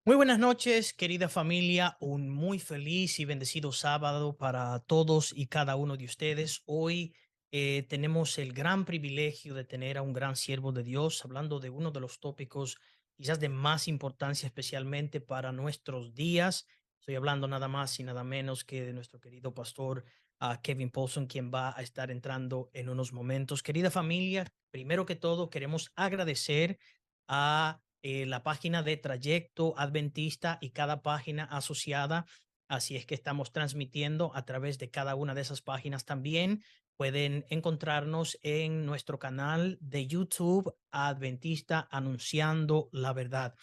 Muy buenas noches, querida familia. Un muy feliz y bendecido sábado para todos y cada uno de ustedes. Hoy tenemos el gran privilegio de tener a un gran siervo de Dios hablando de uno de los tópicos quizás de más importancia, especialmente para nuestros días. Estoy hablando nada más y nada menos que de nuestro querido pastor Kevin Paulson, quien va a estar entrando en unos momentos. Querida familia, primero que todo queremos agradecer a la página de Trayecto Adventista y cada página asociada. Así es que estamos transmitiendo a través de cada una de esas páginas también. Pueden encontrarnos en nuestro canal de YouTube Adventista Anunciando la Verdad.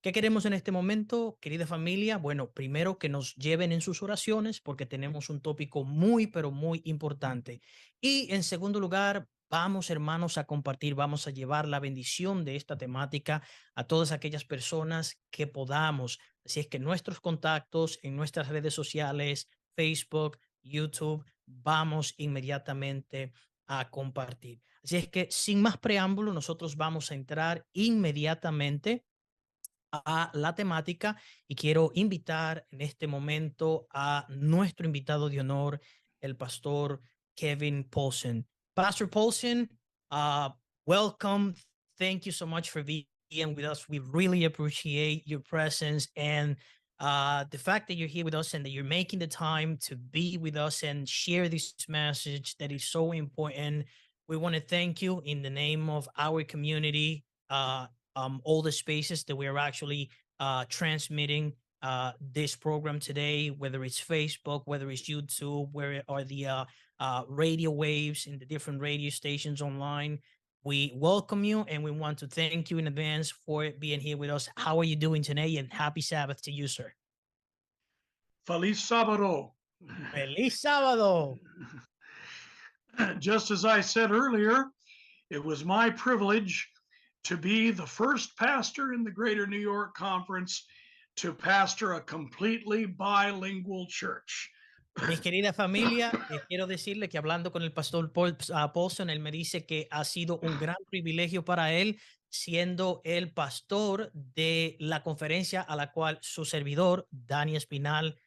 ¿Qué queremos en este momento, querida familia? Bueno, primero que nos lleven en sus oraciones porque tenemos un tópico muy, pero muy importante. Y en segundo lugar, vamos, hermanos, a compartir, vamos a llevar la bendición de esta temática a todas aquellas personas que podamos. Así es que nuestros contactos en nuestras redes sociales, Facebook, YouTube, vamos inmediatamente a compartir. Así es que sin más preámbulo, nosotros vamos a entrar inmediatamente a la temática y quiero invitar en este momento a nuestro invitado de honor, el pastor Kevin Paulson. Pastor Paulson, uh, welcome. Thank you so much for being with us. We really appreciate your presence and the fact that you're here with us and that you're making the time to be with us and share this message that is so important. We want to thank you in the name of our community. All the spaces that we're actually transmitting this program today, whether it's Facebook, whether it's YouTube, where are the radio waves in the different radio stations online. We welcome you and we want to thank you in advance for being here with us. How are you doing today? And happy Sabbath to you, sir. Feliz Sábado. Feliz sábado. Just as I said earlier, it was my privilege to be the first pastor in the Greater New York Conference to pastor a completely bilingual church. Mis querida familia, quiero decirle que hablando con el pastor Paulson, él me dice que ha sido un gran privilegio para él, siendo el pastor de la conferencia a la cual su servidor, Dani Espinal,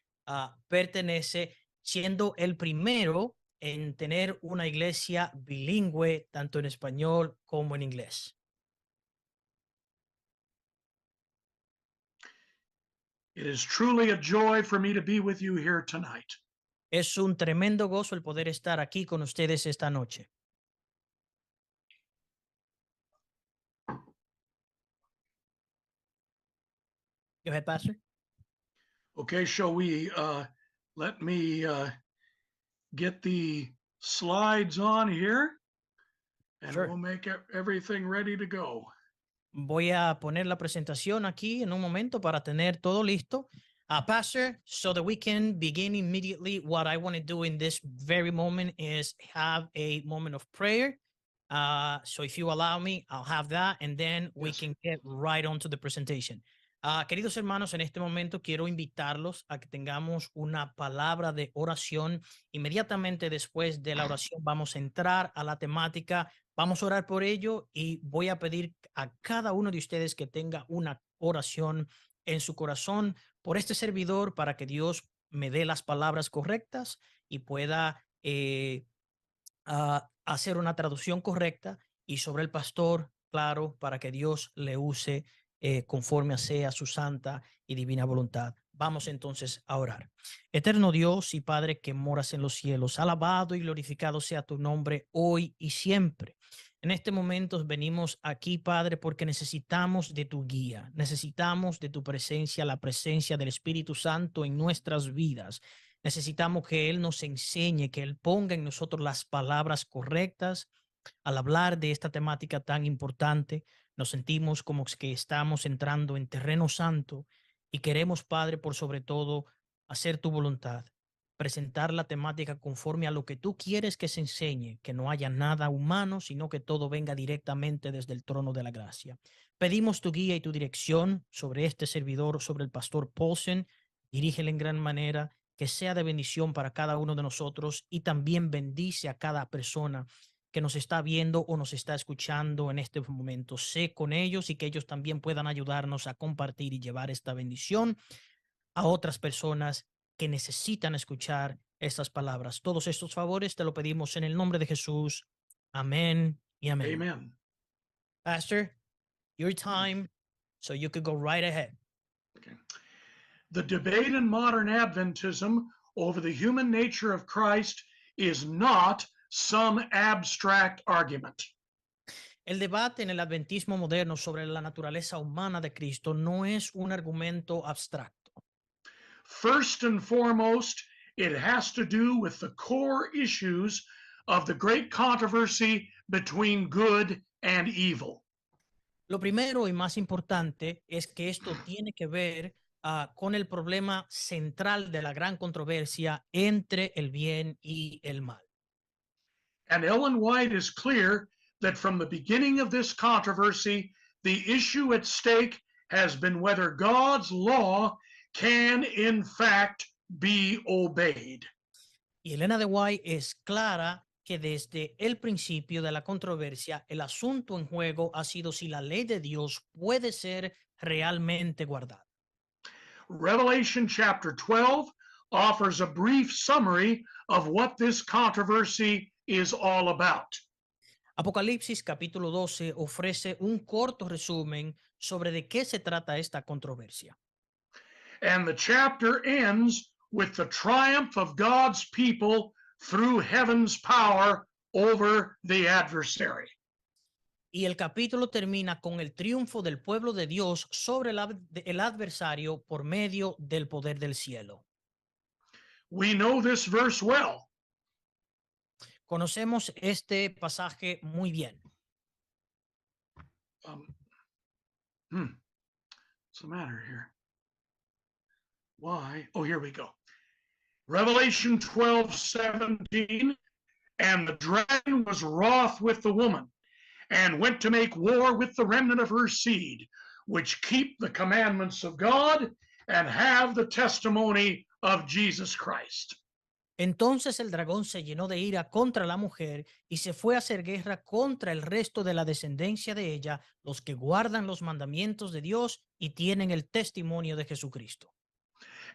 pertenece, siendo el primero en tener una iglesia bilingüe, tanto en español como en inglés. It is truly a joy for me to be with you here tonight. Es un tremendo gozo el poder estar aquí con ustedes esta noche. Go ahead, Pastor. Okay, shall we let me get the slides on here and Sure. we'll make everything ready to go. Voy a poner la presentación aquí en un momento para tener todo listo. Pastor, so that we can begin immediately, what I want to do in this very moment is have a moment of prayer. So if you allow me, I'll have that and then we Yes. can get right on to the presentation. Queridos hermanos, en este momento quiero invitarlos a que tengamos una palabra de oración. Inmediatamente después de la oración vamos a entrar a la temática. Vamos a orar por ello y voy a pedir a cada uno de ustedes que tenga una oración en su corazón por este servidor para que Dios me dé las palabras correctas y pueda hacer una traducción correcta y sobre el pastor, claro, para que Dios le use conforme sea su santa y divina voluntad. Vamos entonces a orar. Eterno Dios y Padre que moras en los cielos, alabado y glorificado sea tu nombre hoy y siempre. En este momento venimos aquí, Padre, porque necesitamos de tu guía, necesitamos de tu presencia, la presencia del Espíritu Santo en nuestras vidas. Necesitamos que Él nos enseñe, que Él ponga en nosotros las palabras correctas al hablar de esta temática tan importante. Nos sentimos como que estamos entrando en terreno santo y queremos, Padre, por sobre todo, hacer tu voluntad, presentar la temática conforme a lo que tú quieres que se enseñe, que no haya nada humano, sino que todo venga directamente desde el trono de la gracia. Pedimos tu guía y tu dirección sobre este servidor, sobre el pastor Paulson. Dirígele en gran manera, que sea de bendición para cada uno de nosotros y también bendice a cada persona que nos está viendo o nos está escuchando en este momento. Sé con ellos y que ellos también puedan ayudarnos a compartir y llevar esta bendición a otras personas que necesitan escuchar estas palabras. Todos estos favores te lo pedimos en el nombre de Jesús. Amén y amén. Amen. Pastor, your time, so you could go right ahead. Okay. The debate in modern Adventism over the human nature of Christ is not some abstract argument. El debate en el adventismo moderno sobre la naturaleza humana de Cristo no es un argumento abstracto. First and foremost, it has to do with the core issues of the great controversy between good and evil. Lo primero y más importante es que esto tiene que ver con el problema central de la gran controversia entre el bien y el mal. And Ellen White is clear that from the beginning of this controversy, the issue at stake has been whether God's law can in fact be obeyed. Y Elena de White es clara que desde el principio de la controversia, el asunto en juego ha sido si la ley de Dios puede ser realmente guardada. Revelation chapter 12 offers a brief summary of what this controversy is all about. Apocalipsis capítulo 12 ofrece un corto resumen sobre de qué se trata esta controversia. And the chapter ends with the triumph of God's people through heaven's power over the adversary. Y el capítulo termina con el triunfo del pueblo de Dios sobre el adversario por medio del poder del cielo. We know this verse well. Conocemos este pasaje muy bien. What's the matter here? Why? Oh, here we go. Revelation 12:17, and the dragon was wroth with the woman, and went to make war with the remnant of her seed, which keep the commandments of God and have the testimony of Jesus Christ. Entonces el dragón se llenó de ira contra la mujer y se fue a hacer guerra contra el resto de la descendencia de ella, los que guardan los mandamientos de Dios y tienen el testimonio de Jesucristo.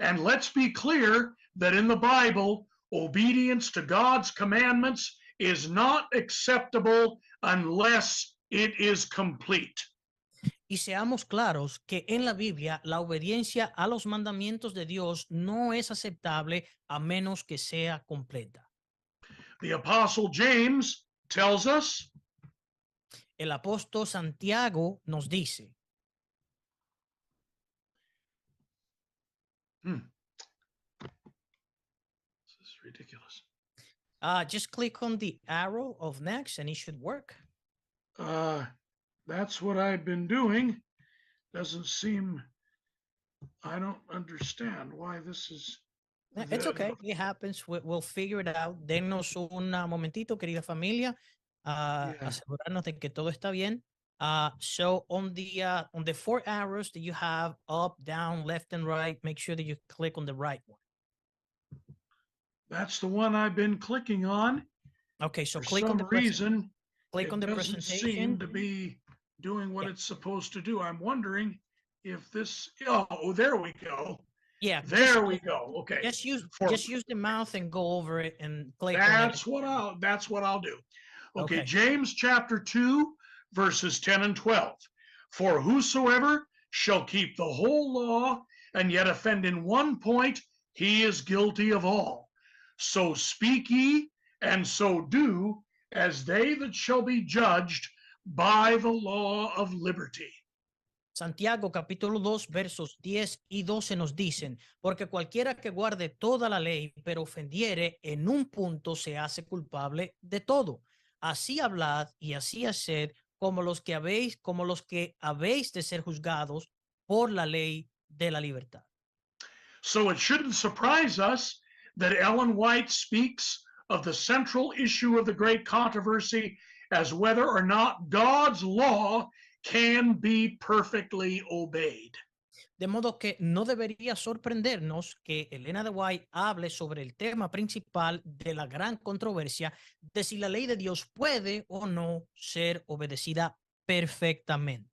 And let's be clear that in the Bible, obedience to God's commandments is not acceptable unless it is complete. Y seamos claros que en la Biblia la obediencia a los mandamientos de Dios no es aceptable a menos que sea completa. The Apostle James tells us, El apóstol Santiago nos dice, this is ridiculous. just click on the arrow of next and it should work. That's what I've been doing. Doesn't seem, I don't understand why this is. It's okay. It happens. We'll figure it out. Denos un momentito, querida familia. Asegurarnos de que todo está bien. So on the 4 arrows that you have up, down, left, and right, make sure that you click on the right one. That's the one I've been clicking on. Okay, so For click on the reason. click on the doesn't presentation. seem to be doing what it's supposed to do. I'm wondering if this. Oh, there we go. Yeah, There we go. Okay. Just use the mouse and go over it and click on it. That's what I'll do. Okay, Okay. James chapter 2, verses 10 and 12. For whosoever shall keep the whole law and yet offend in one point, he is guilty of all. So speak ye, and so do, as they that shall be judged by the law of liberty. Santiago capítulo 2 versos 10 y 12 nos dicen, porque cualquiera que guarde toda la ley, pero ofendiere en un punto, se hace culpable de todo. Así hablad y así haced como los que habéis de ser juzgados por la ley de la libertad. So it shouldn't surprise us that Ellen White speaks of the central issue of the great controversy as whether or not God's law can be perfectly obeyed. De modo que no debería sorprendernos que Elena de White hable sobre el tema principal de la gran controversia de si la ley de Dios puede o no ser obedecida perfectamente.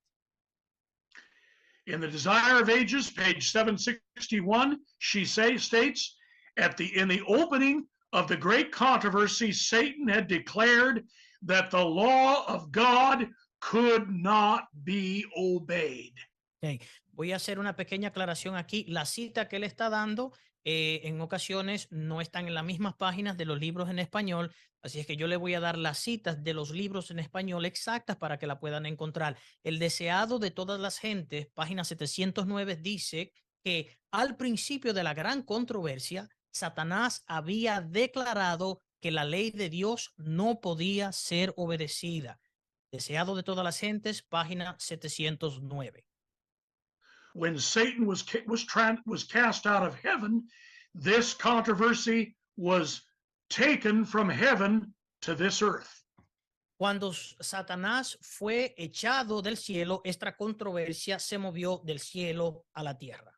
In The Desire of Ages, page 761, she states, in the opening of the great controversy, Satan had declared that the law of God could not be obeyed. Okay. Voy a hacer una pequeña aclaración aquí. La cita que él está dando en ocasiones no están en las mismas páginas de los libros en español, así es que yo le voy a dar las citas de los libros en español exactas para que la puedan encontrar. El deseado de todas las gentes, página 709, dice que al principio de la gran controversia, Satanás había declarado que la ley de Dios no podía ser obedecida. Deseado de todas las gentes, página 709. When Satan was cast out of heaven, this controversy was taken from heaven to this earth. Cuando Satanás fue echado del cielo, esta controversia se movió del cielo a la tierra.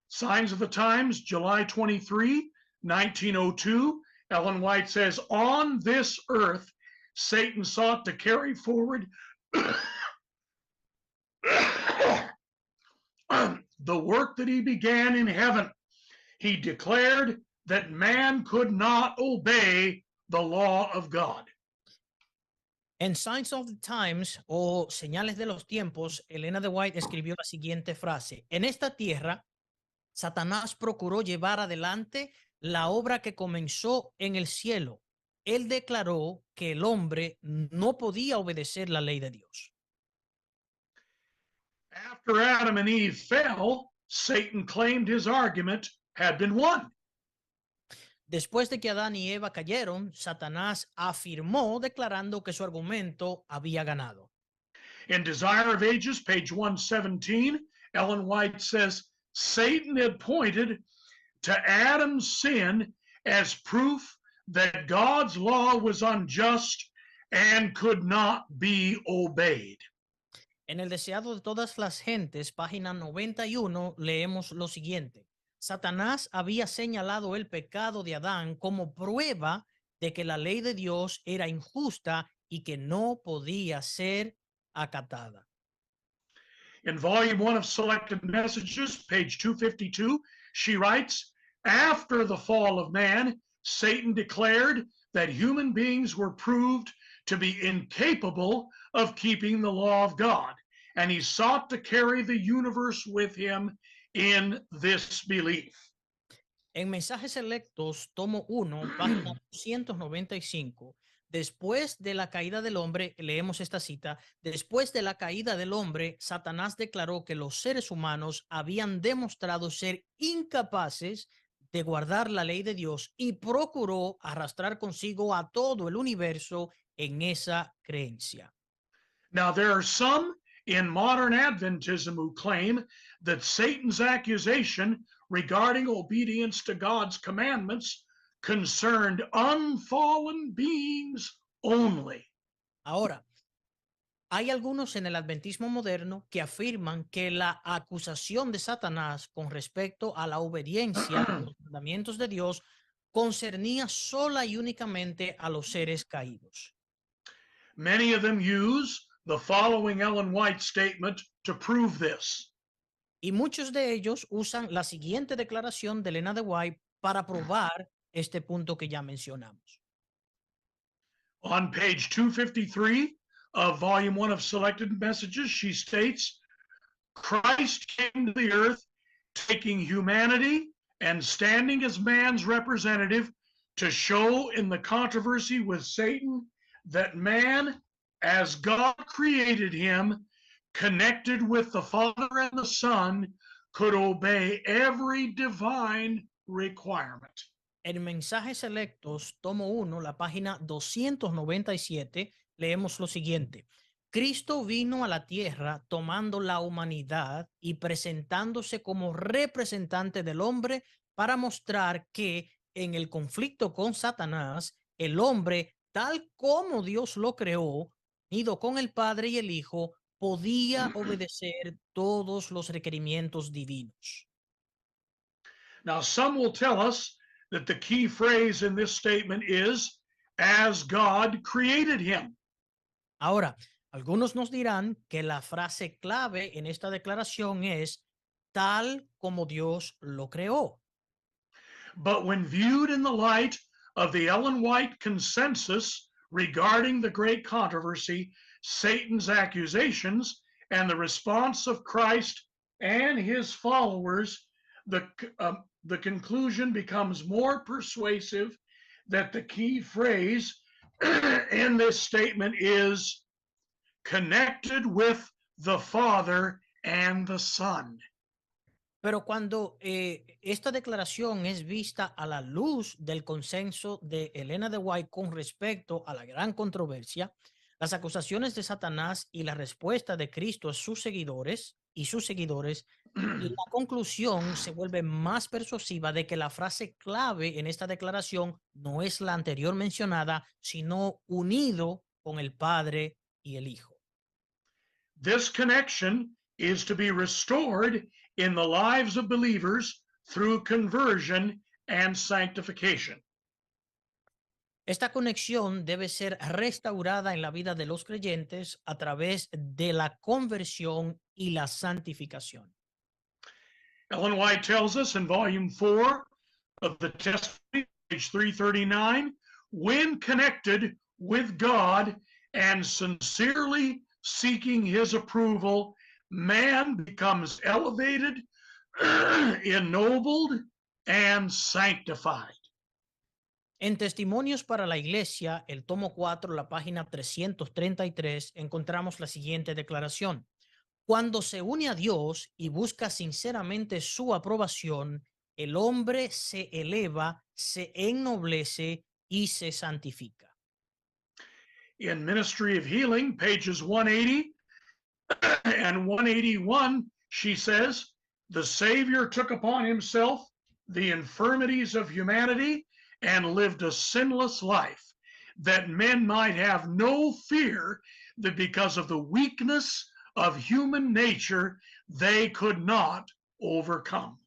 Signs of the Times, July 23, 1902. Ellen White says, on this earth, Satan sought to carry forward the work that he began in heaven. He declared that man could not obey the law of God. En Signs of the Times o Señales de los Tiempos, Elena de White escribió la siguiente frase: en esta tierra, Satanás procuró llevar adelante la obra que comenzó en el cielo. Él declaró que el hombre no podía obedecer la ley de Dios. After Adam and Eve fell, Satan claimed his argument had been won. Después de que Adán y Eva cayeron, Satanás afirmó declarando que su argumento había ganado. In Desire of Ages, page 117, Ellen White says, Satan had pointed to Adam's sin as proof that God's law was unjust and could not be obeyed. En el deseado de todas las gentes, página 91, leemos lo siguiente. Satanás había señalado el pecado de Adán como prueba de que la ley de Dios era injusta y que no podía ser acatada. In volume 1 of Selected Messages, page 252, she writes, after the fall of man, Satan declared that human beings were proved to be incapable of keeping the law of God, and he sought to carry the universe with him in this belief. En Mensajes Selectos, tomo 1, página 295, después de la caída del hombre, leemos esta cita, después de la caída del hombre, Satanás declaró que los seres humanos habían demostrado ser incapaces de guardar la ley de Dios y procuró arrastrar consigo a todo el universo en esa creencia. Now, there are some in modern Adventism who claim that Satan's accusation regarding obedience to God's commandments concerned unfallen beings only. Ahora, hay algunos en el adventismo moderno que afirman que la acusación de Satanás con respecto a la obediencia a los mandamientos de Dios concernía sola y únicamente a los seres caídos. Many of them use the following Ellen White statement to prove this. Y muchos de ellos usan la siguiente declaración de Elena de White para probar este punto que ya mencionamos. On page 253 of volume 1 of Selected Messages, she states, Christ came to the earth, taking humanity and standing as man's representative to show in the controversy with Satan that man, as God created him, connected with the Father and the Son, could obey every divine requirement. En Mensajes Selectos, tomo 1, la página 297, leemos lo siguiente. Cristo vino a la tierra tomando la humanidad y presentándose como representante del hombre para mostrar que en el conflicto con Satanás, el hombre, tal como Dios lo creó, unido con el Padre y el Hijo, podía obedecer todos los requerimientos divinos. Now, some will tell us that the key phrase in this statement is, as God created him. Ahora, algunos nos dirán que la frase clave en esta declaración es tal como Dios lo creó. But when viewed in the light of the Ellen White consensus regarding the great controversy, Satan's accusations, and the response of Christ and his followers, the conclusion becomes more persuasive that the key phrase in this statement is connected with the Father and the Son. Pero cuando esta declaración es vista a la luz del consenso de Elena de White con respecto a la gran controversia, las acusaciones de Satanás y la respuesta de Cristo a sus seguidores la conclusión se vuelve más persuasiva de que la frase clave en esta declaración no es la anterior mencionada, sino unido con el Padre y el Hijo. This connection is to be restored in the lives of believers through conversion and sanctification. Esta conexión debe ser restaurada en la vida de los creyentes a través de la conversión y la santificación. Ellen White tells us in volume 4 of the Testimony, page 339, when connected with God and sincerely seeking his approval, man becomes elevated, ennobled, and sanctified. En Testimonios para la Iglesia, el tomo 4, la página 333, encontramos la siguiente declaración. Cuando se une a Dios y busca sinceramente su aprobación, el hombre se eleva, se ennoblece y se santifica. In Ministry of Healing, pages 180 and 181, she says, the Savior took upon himself the infirmities of humanity and lived a sinless life, that men might have no fear that because of the weakness of human nature, they could not overcome.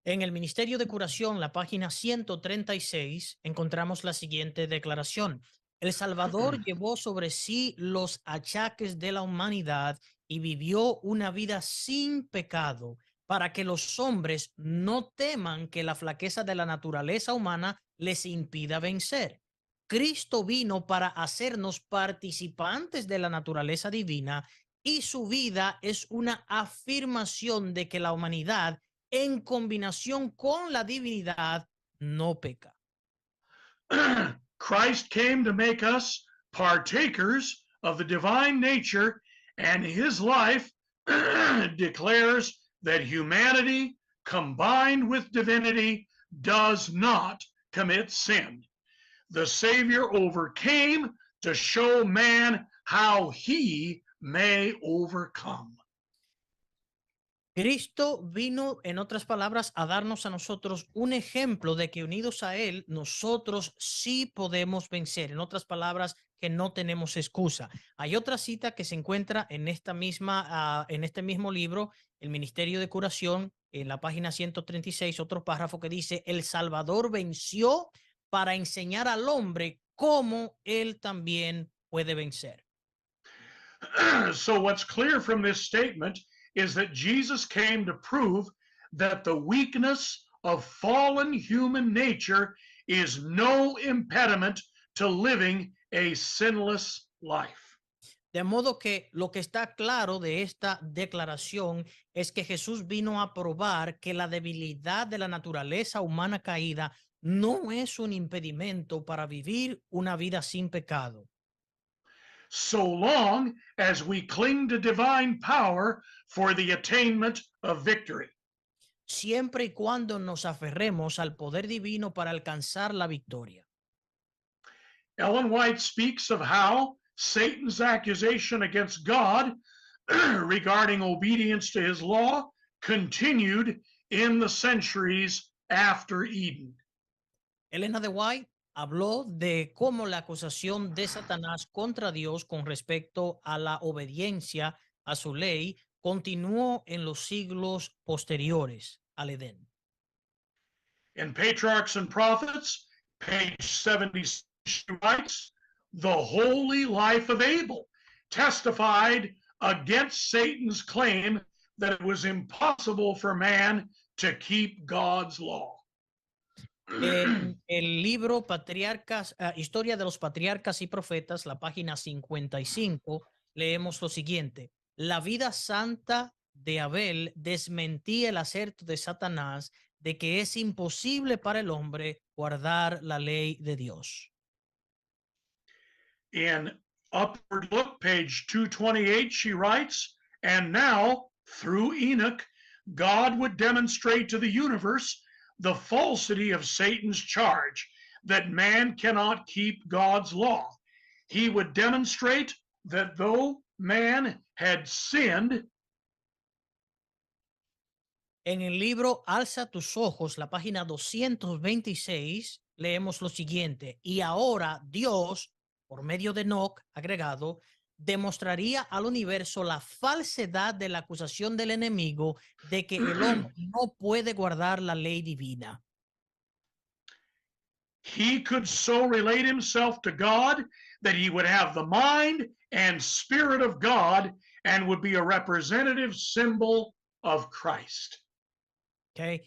En el Ministerio de Curación, la página 136, encontramos la siguiente declaración. El Salvador llevó sobre sí los achaques de la humanidad y vivió una vida sin pecado para que los hombres no teman que la flaqueza de la naturaleza humana les impida vencer. Cristo vino para hacernos participantes de la naturaleza divina y su vida es una afirmación de que la humanidad, en combinación con la divinidad, no peca. Christ came to make us partakers of the divine nature, and his life declares that humanity combined with divinity does not commit sin. The Savior overcame to show man how he may overcome. Cristo vino, en otras palabras, a darnos a nosotros un ejemplo de que unidos a Él, nosotros sí podemos vencer. En otras palabras, que no tenemos excusa. Hay otra cita que se encuentra en esta misma, en este mismo libro, El Ministerio de Curación, en la página 136, otro párrafo que dice, el Salvador venció para enseñar al hombre cómo Él también puede vencer. So what's clear from this statement is that Jesus came to prove that the weakness of fallen human nature is no impediment to living a sinless life. De modo que lo que está claro de esta declaración es que Jesús vino a probar que la debilidad de la naturaleza humana caída no es un impedimento para vivir una vida sin pecado. So long as we cling to divine power for the attainment of victory. Siempre y cuando nos aferremos al poder divino para alcanzar la victoria. Ellen White speaks of how Satan's accusation against God regarding obedience to his law continued in the centuries after Eden. Elena de White habló de cómo la acusación de Satanás contra Dios con respecto a la obediencia a su ley continuó en los siglos posteriores al Edén. In Patriarchs and Prophets, page 76, she writes, the holy life of Abel testified against Satan's claim that it was impossible for man to keep God's law. En el libro Historia de los Patriarcas y Profetas, la página 55, leemos lo siguiente. La vida santa de Abel desmentía el aserto de Satanás de que es imposible para el hombre guardar la ley de Dios. In Upward Look, page 228, she writes, and now, through Enoch, God would demonstrate to the universe the falsity of Satan's charge that man cannot keep God's law. He would demonstrate that though man had sinned, en el libro Alza tus ojos, la página 226, leemos lo siguiente. Y ahora Dios, por medio de Enoc, agregado, demostraría al universo la falsedad de la acusación del enemigo de que el hombre no puede guardar la ley divina. He could so relate himself to God that he would have the mind and spirit of God and would be a representative symbol of Christ. Okay.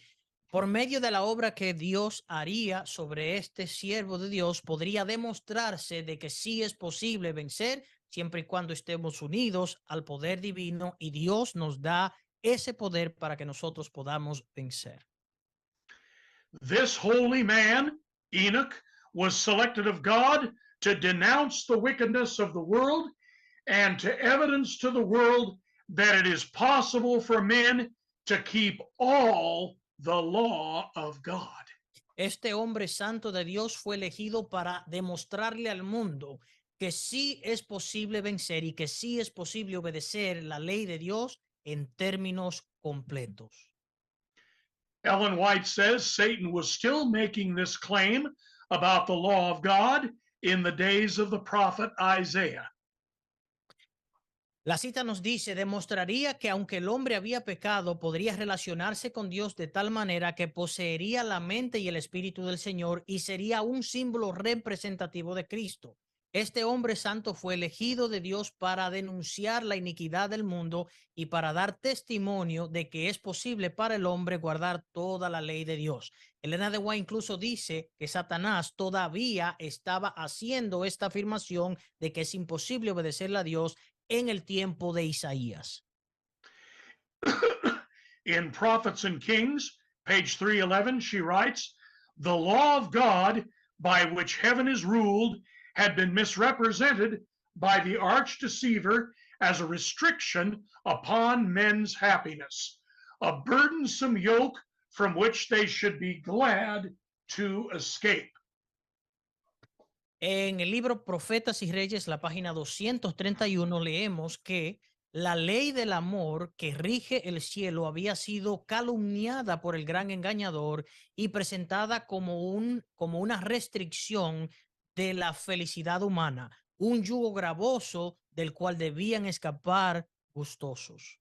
Por medio de la obra que Dios haría sobre este siervo de Dios, podría demostrarse de que sí es posible vencer siempre y cuando estemos unidos al poder divino y Dios nos da ese poder para que nosotros podamos vencer. This holy man, Enoch, was selected of God to denounce the wickedness of the world and to evidence to the world that it is possible for men to keep all the law of God. Este hombre santo de Dios fue elegido para demostrarle al mundo que sí es posible vencer y que sí es posible obedecer la ley de Dios en términos completos. Ellen White says Satan was still making this claim about the law of God in the days of the prophet Isaiah. La cita nos dice, demostraría que aunque el hombre había pecado, podría relacionarse con Dios de tal manera que poseería la mente y el espíritu del Señor y sería un símbolo representativo de Cristo. Este hombre santo fue elegido de Dios para denunciar la iniquidad del mundo y para dar testimonio de que es posible para el hombre guardar toda la ley de Dios. Elena de White incluso dice que Satanás todavía estaba haciendo esta afirmación de que es imposible obedecerle a Dios en el tiempo de Isaías. In Prophets and Kings, page 311, she writes, the law of God by which heaven is ruled had been misrepresented by the arch deceiver as a restriction upon men's happiness, a burdensome yoke from which they should be glad to escape. En el libro Profetas y Reyes, la página 231, leemos que la ley del amor que rige el cielo había sido calumniada por el gran engañador y presentada como una restricción de la felicidad humana, un yugo gravoso del cual debían escapar gustosos.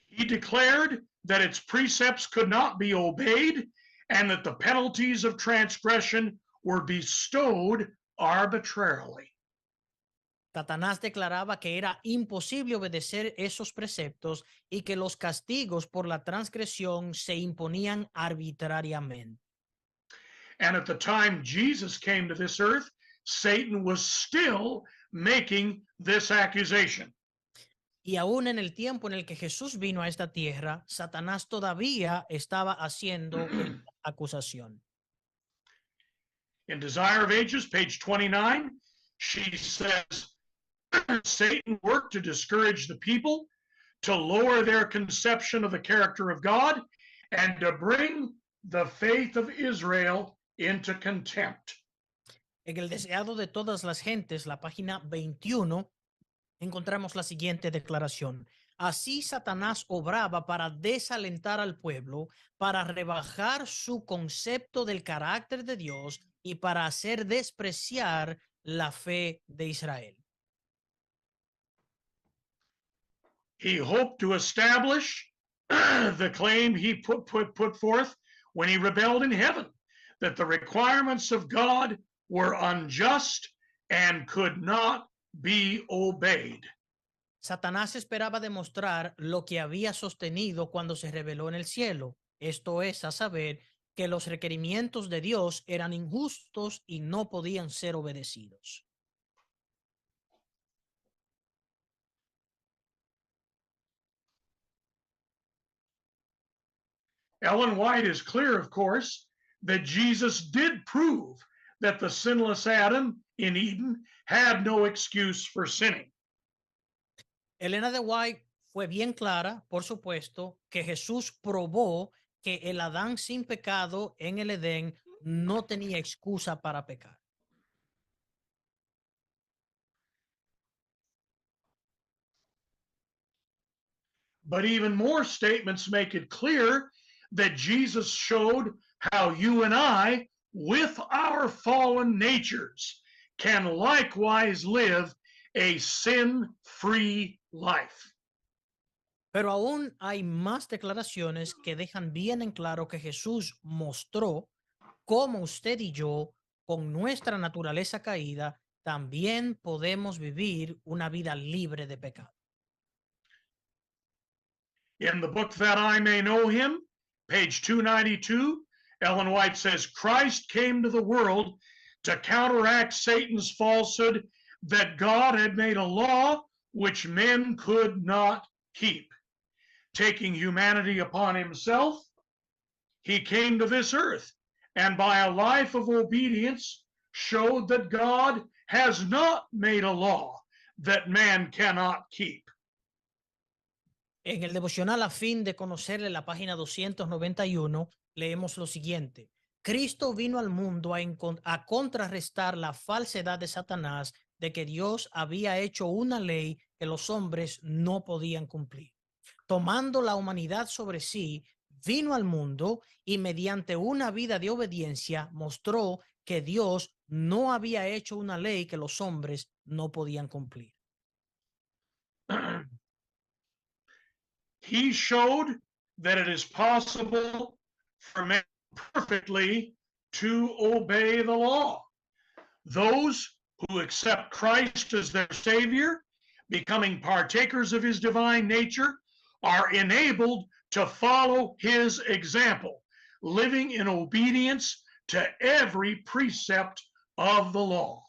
He declared that its precepts could not be obeyed and that the penalties of transgression were bestowed arbitrarily. Satanás declaraba que era imposible obedecer esos preceptos y que los castigos por la transgresión se imponían arbitrariamente. And at the time Jesus came to this earth, Satan was still making this accusation. Y aún en el tiempo en el que Jesús vino a esta tierra, Satanás todavía estaba haciendo esta acusación. In Desire of Ages, page 29, she says, Satan worked to discourage the people, to lower their conception of the character of God, and to bring the faith of Israel into contempt. En el deseado de todas las gentes, la página 21, encontramos la siguiente declaración. Así Satanás obraba para desalentar al pueblo, para rebajar su concepto del carácter de Dios y para hacer despreciar la fe de Israel. He hoped to establish the claim he put forth when he rebelled in heaven, that the requirements of God were unjust and could not be obeyed. Satanás esperaba demostrar lo que había sostenido cuando se reveló en el cielo, esto es, a saber, que los requerimientos de Dios eran injustos y no podían ser obedecidos. Ellen White is clear, of course, that Jesus did prove that the sinless Adam in Eden had no excuse for sinning. Elena de White fue bien clara, por supuesto, que Jesús probó que el Adán sin pecado en el Edén no tenía excusa para pecar. But even more statements make it clear that Jesus showed how you and I, with our fallen natures, can likewise live a sin-free life. Pero aún hay más declaraciones que dejan bien en claro que Jesús mostró cómo usted y yo, con nuestra naturaleza caída, también podemos vivir una vida libre de pecado. In the book That I May Know Him, page 292, Ellen White says, Christ came to the world to counteract Satan's falsehood that God had made a law which men could not keep. Taking humanity upon himself, he came to this earth and by a life of obedience showed that God has not made a law that man cannot keep. En el devocional a fin de conocerle la página 291, leemos lo siguiente. Cristo vino al mundo a contrarrestar la falsedad de Satanás de que Dios había hecho una ley que los hombres no podían cumplir. Tomando la humanidad sobre sí, vino al mundo y mediante una vida de obediencia mostró que Dios no había hecho una ley que los hombres no podían cumplir. He showed that it is possible for men perfectly to obey the law. Those who accept Christ as their Savior, becoming partakers of his divine nature, are enabled to follow his example, living in obedience to every precept of the law.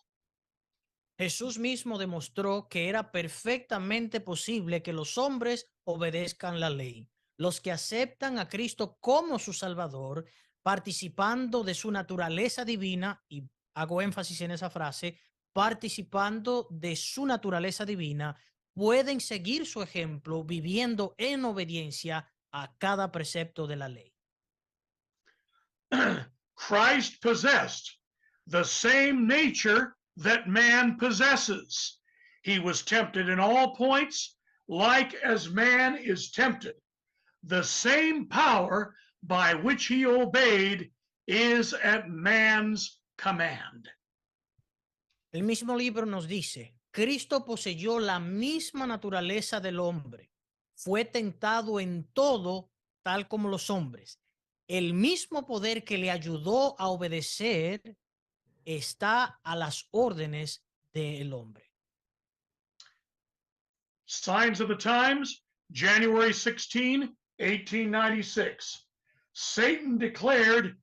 Jesús mismo demostró que era perfectamente posible que los hombres obedezcan la ley. Los que aceptan a Cristo como su Salvador, participando de su naturaleza divina, y hago énfasis en esa frase, participando de su naturaleza divina, pueden seguir su ejemplo viviendo en obediencia a cada precepto de la ley. Christ possessed the same nature that man possesses. He was tempted in all points, like as man is tempted. The same power by which he obeyed is at man's command. El mismo libro nos dice, Cristo poseyó la misma naturaleza del hombre, fue tentado en todo tal como los hombres. El mismo poder que le ayudó a obedecer está a las órdenes del hombre. Signs of the Times, January 16, 1896. Satan declared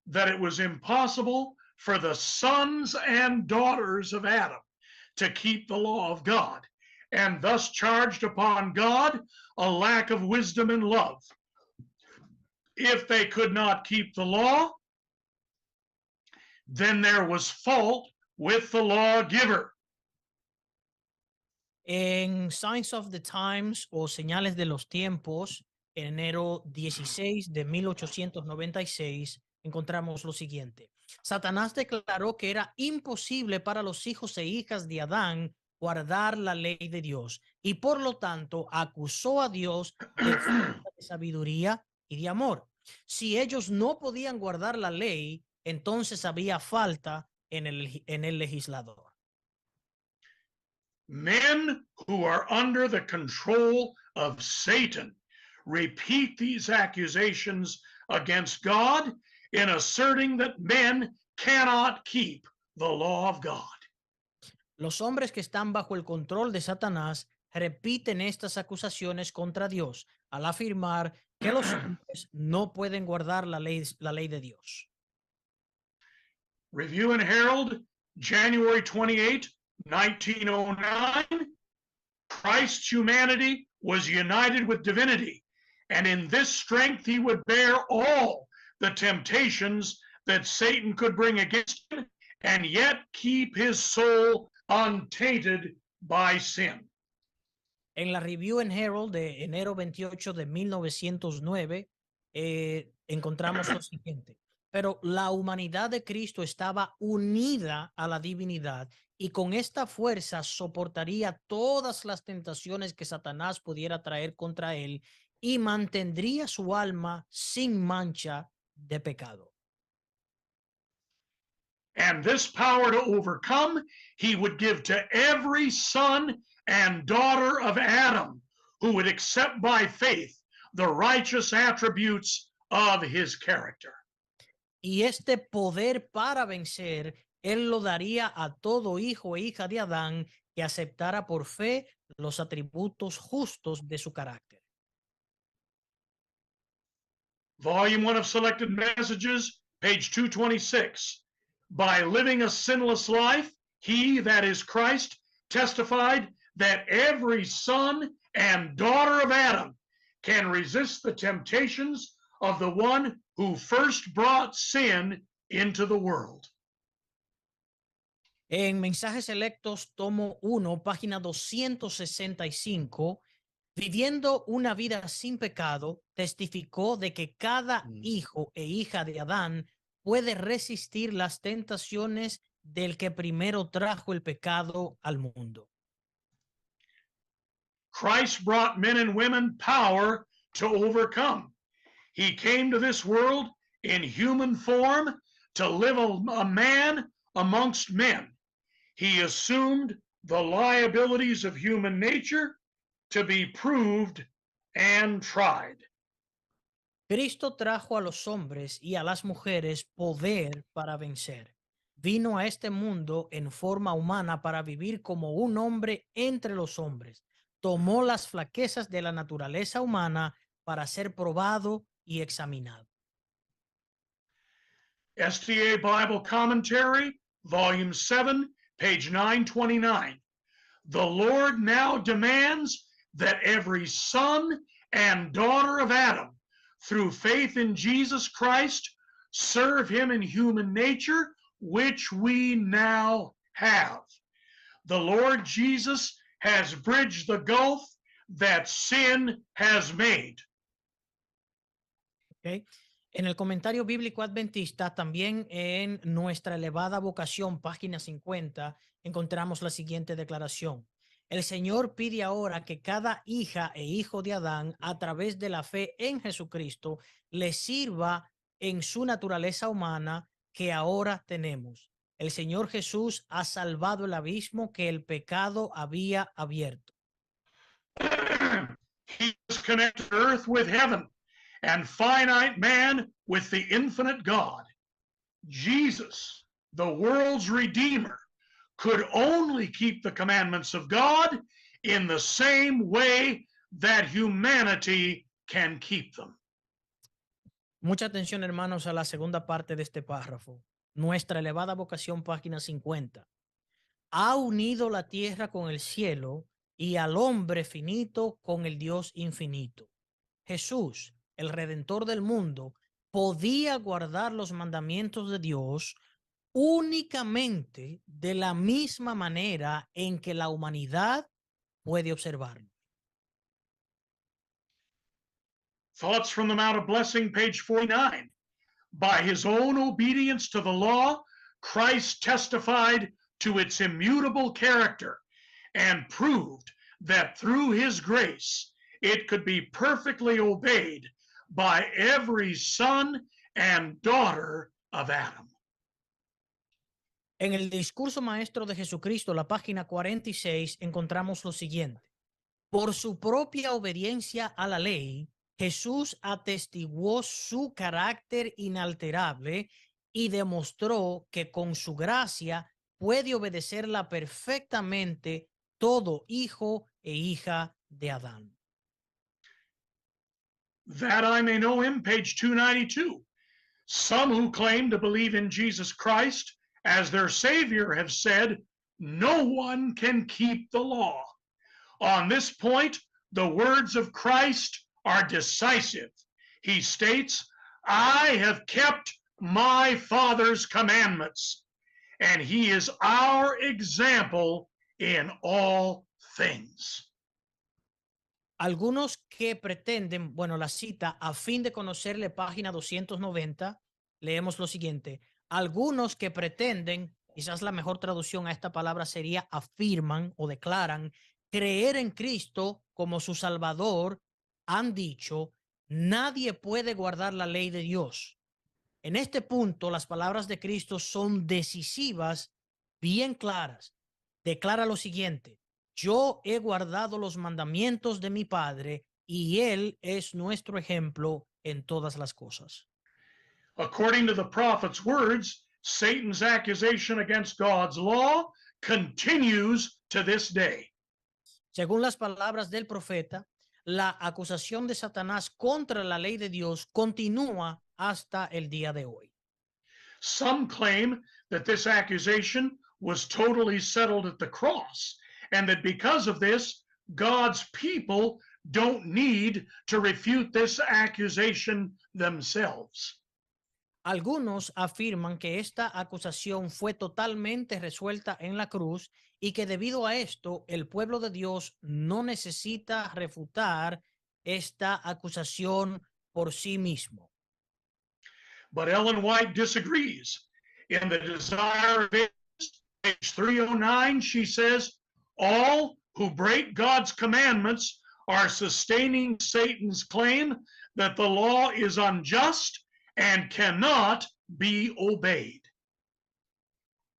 that it was impossible for the sons and daughters of Adam to keep the law of God, and thus charged upon God a lack of wisdom and love. If they could not keep the law, then there was fault with the lawgiver. En Signs of the Times o Señales de los Tiempos, enero 16 de 1896, encontramos lo siguiente. Satanás declaró que era imposible para los hijos e hijas de Adán guardar la ley de Dios y por lo tanto acusó a Dios de falta de sabiduría y de amor. Si ellos no podían guardar la ley, entonces había falta en el legislador. Men who are under the control of Satan repeat these accusations against God in asserting that men cannot keep the law of God. Los hombres que están bajo el control de Satanás repiten estas acusaciones contra Dios al afirmar que los hombres no pueden guardar la ley de Dios. Review and Herald, January 28, 1909. Christ's humanity was united with divinity, and in this strength he would bear all the temptations that Satan could bring against him, and yet keep his soul untainted by sin. En la Review and Herald de enero 28 de 1909 encontramos lo siguiente. Pero la humanidad de Cristo estaba unida a la divinidad y con esta fuerza soportaría todas las tentaciones que Satanás pudiera traer contra él y mantendría su alma sin mancha de pecado. And this power to overcome, he would give to every son and daughter of Adam who would accept by faith the righteous attributes of his character. Y este poder para vencer, él lo daría a todo hijo e hija de Adán que aceptara por fe los atributos justos de su carácter. Volume 1 of Selected Messages, page 226. By living a sinless life, he, that is Christ, testified that every son and daughter of Adam can resist the temptations of the one who first brought sin into the world. En Mensajes Selectos, tomo 1, página 265, viviendo una vida sin pecado, testificó de que cada hijo e hija de Adán puede resistir las tentaciones del que primero trajo el pecado al mundo. Christ brought men and women power to overcome. He came to this world in human form to live a man amongst men. He assumed the liabilities of human nature to be proved and tried. Cristo trajo a los hombres y a las mujeres poder para vencer. Vino a este mundo en forma humana para vivir como un hombre entre los hombres. Tomó las flaquezas de la naturaleza humana para ser probado y examinado. SDA Bible Commentary, Volume 7, page 929. The Lord now demands that every son and daughter of Adam, through faith in Jesus Christ, serve him in human nature, which we now have. The Lord Jesus has bridged the gulf that sin has made. Okay. En el comentario bíblico adventista, también en Nuestra elevada vocación, página 50, encontramos la siguiente declaración. El Señor pide ahora que cada hija e hijo de Adán, a través de la fe en Jesucristo, le sirva en su naturaleza humana que ahora tenemos. El Señor Jesús ha salvado el abismo que el pecado había abierto. He has connected earth with heaven and finite man with the infinite God. Jesus, the world's Redeemer, could only keep the commandments of God in the same way that humanity can keep them. Mucha atención, hermanos, a la segunda parte de este párrafo. Nuestra elevada vocación, página 50. Ha unido la tierra con el cielo y al hombre finito con el Dios infinito. Jesús, el Redentor del mundo, podía guardar los mandamientos de Dios únicamente de la misma manera en que la humanidad puede observarlo. Thoughts from the Mount of Blessing, page 49. By his own obedience to the law, Christ testified to its immutable character and proved that through his grace it could be perfectly obeyed by every son and daughter of Adam. En el discurso maestro de Jesucristo, la página 46, encontramos lo siguiente. Por su propia obediencia a la ley, Jesús atestiguó su carácter inalterable y demostró que con su gracia puede obedecerla perfectamente todo hijo e hija de Adán. That I may know him, page 292. Some who claim to believe in Jesus Christ as their Savior have said, no one can keep the law. On this point, the words of Christ are decisive. He states, I have kept my Father's commandments, and he is our example in all things. Algunos que pretenden, bueno, la cita, a fin de conocerle, página 290, leemos lo siguiente. Algunos que pretenden, quizás la mejor traducción a esta palabra sería afirman o declaran, creer en Cristo como su Salvador, han dicho, nadie puede guardar la ley de Dios. En este punto, las palabras de Cristo son decisivas, bien claras. Declara lo siguiente. Yo he guardado los mandamientos de mi Padre y Él es nuestro ejemplo en todas las cosas. According to the prophet's words, Satan's accusation against God's law continues to this day. Según las palabras del profeta, la acusación de Satanás contra la ley de Dios continúa hasta el día de hoy. Some claim that this accusation was totally settled at the cross, and that because of this, God's people don't need to refute this accusation themselves. Algunos afirman que esta acusación fue totalmente resuelta en la cruz y que debido a esto el pueblo de Dios no necesita refutar esta acusación por sí mismo. But Ellen White disagrees. In The Desire of Ages, page 309, she says, all who break God's commandments are sustaining Satan's claim that the law is unjust and cannot be obeyed.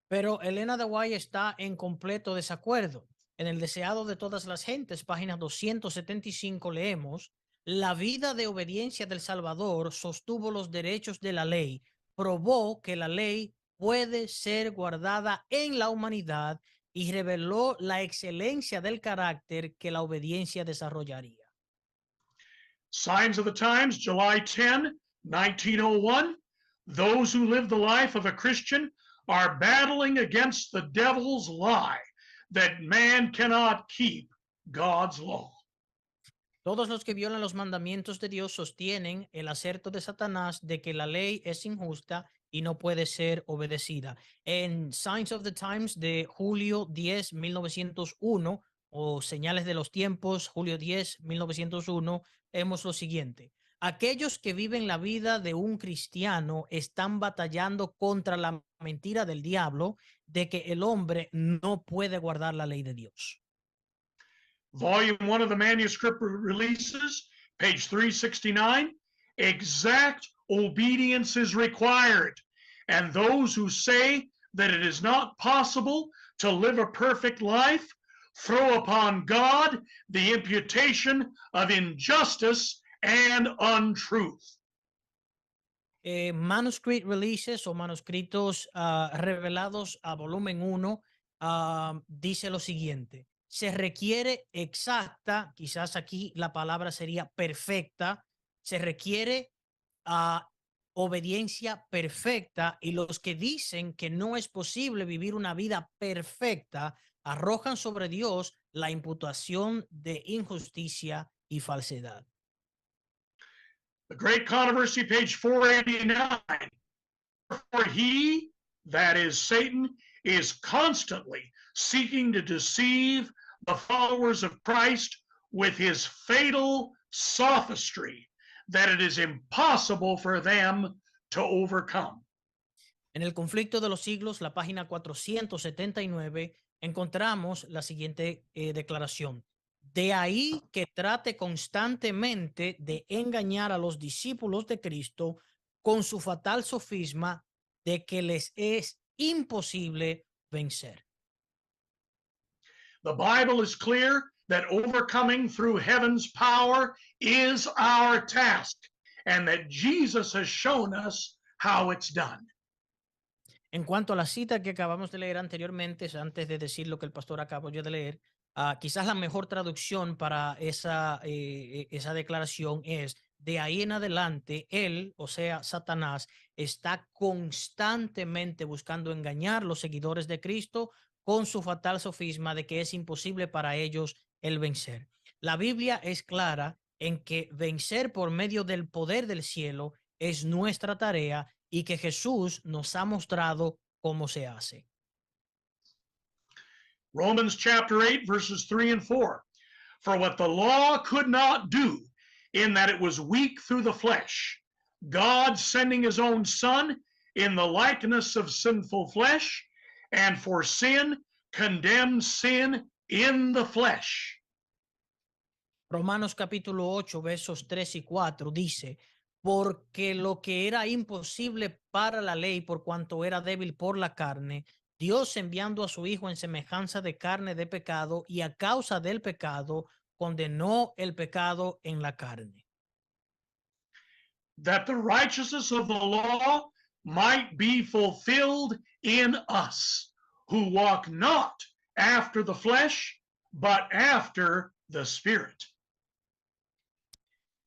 Pero Elena de White está en completo desacuerdo. En El Deseado de Todas las Gentes, página 275, leemos, la vida de obediencia del Salvador sostuvo los derechos de la ley, probó que la ley puede ser guardada en la humanidad y reveló la excelencia del carácter que la obediencia desarrollaría. Signs of the Times, July 10, 1901. Those who live the life of a Christian are battling against the devil's lie that man cannot keep God's law. Todos los que violan los mandamientos de Dios sostienen el aserto de Satanás de que la ley es injusta y no puede ser obedecida. En Signs of the Times de julio 10, 1901, o Señales de los Tiempos, julio 10, 1901, vemos lo siguiente. Aquellos que viven la vida de un cristiano están batallando contra la mentira del diablo de que el hombre no puede guardar la ley de Dios. Volume 1 of the manuscript releases, page 369, exact obedience is required, and those who say that it is not possible to live a perfect life throw upon God the imputation of injustice and untruth. Manuscript releases o manuscritos revelados a volumen 1 dice lo siguiente. Se requiere exacta, quizás aquí la palabra sería perfecta, se requiere obediencia perfecta y los que dicen que no es posible vivir una vida perfecta arrojan sobre Dios la imputación de injusticia y falsedad. The Great Controversy, page 489. For he, that is Satan, is constantly seeking to deceive the followers of Christ with his fatal sophistry that it is impossible for them to overcome. En el conflicto de los siglos, la página 479, encontramos la siguiente declaración. De ahí que trate constantemente de engañar a los discípulos de Cristo con su fatal sofisma de que les es imposible vencer. The Bible is clear that overcoming through heaven's power is our task, and that Jesus has shown us how it's done. En cuanto a la cita que acabamos de leer anteriormente, antes de decir lo que el pastor acabó de leer, quizás la mejor traducción para esa declaración es: de ahí en adelante, él, o sea, Satanás, está constantemente buscando engañar a los seguidores de Cristo con su fatal sofisma de que es imposible para ellos el vencer. La Biblia es clara en que vencer por medio del poder del cielo es nuestra tarea y que Jesús nos ha mostrado cómo se hace. Romans chapter 8, verses 3 and 4. For what the law could not do, in that it was weak through the flesh, God sending his own Son in the likeness of sinful flesh, and for sin, condemned sin in the flesh. Romanos capítulo 8, versos 3 y 4 dice: porque lo que era imposible para la ley por cuanto era débil por la carne, Dios enviando a su Hijo en semejanza de carne de pecado y a causa del pecado, condenó el pecado en la carne. That the righteousness of the law might be fulfilled in us, who walk not after the flesh, but after the Spirit.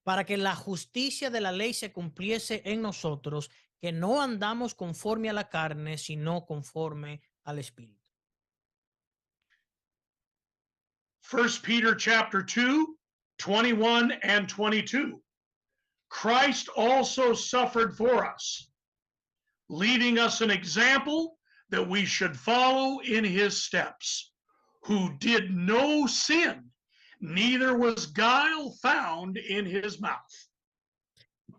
Para que la justicia de la ley se cumpliese en nosotros, que no andamos conforme a la carne, sino conforme al Espíritu. 1 Peter chapter 2, 21 and 22. Christ also suffered for us, leaving us an example that we should follow in his steps, who did no sin, neither was guile found in his mouth.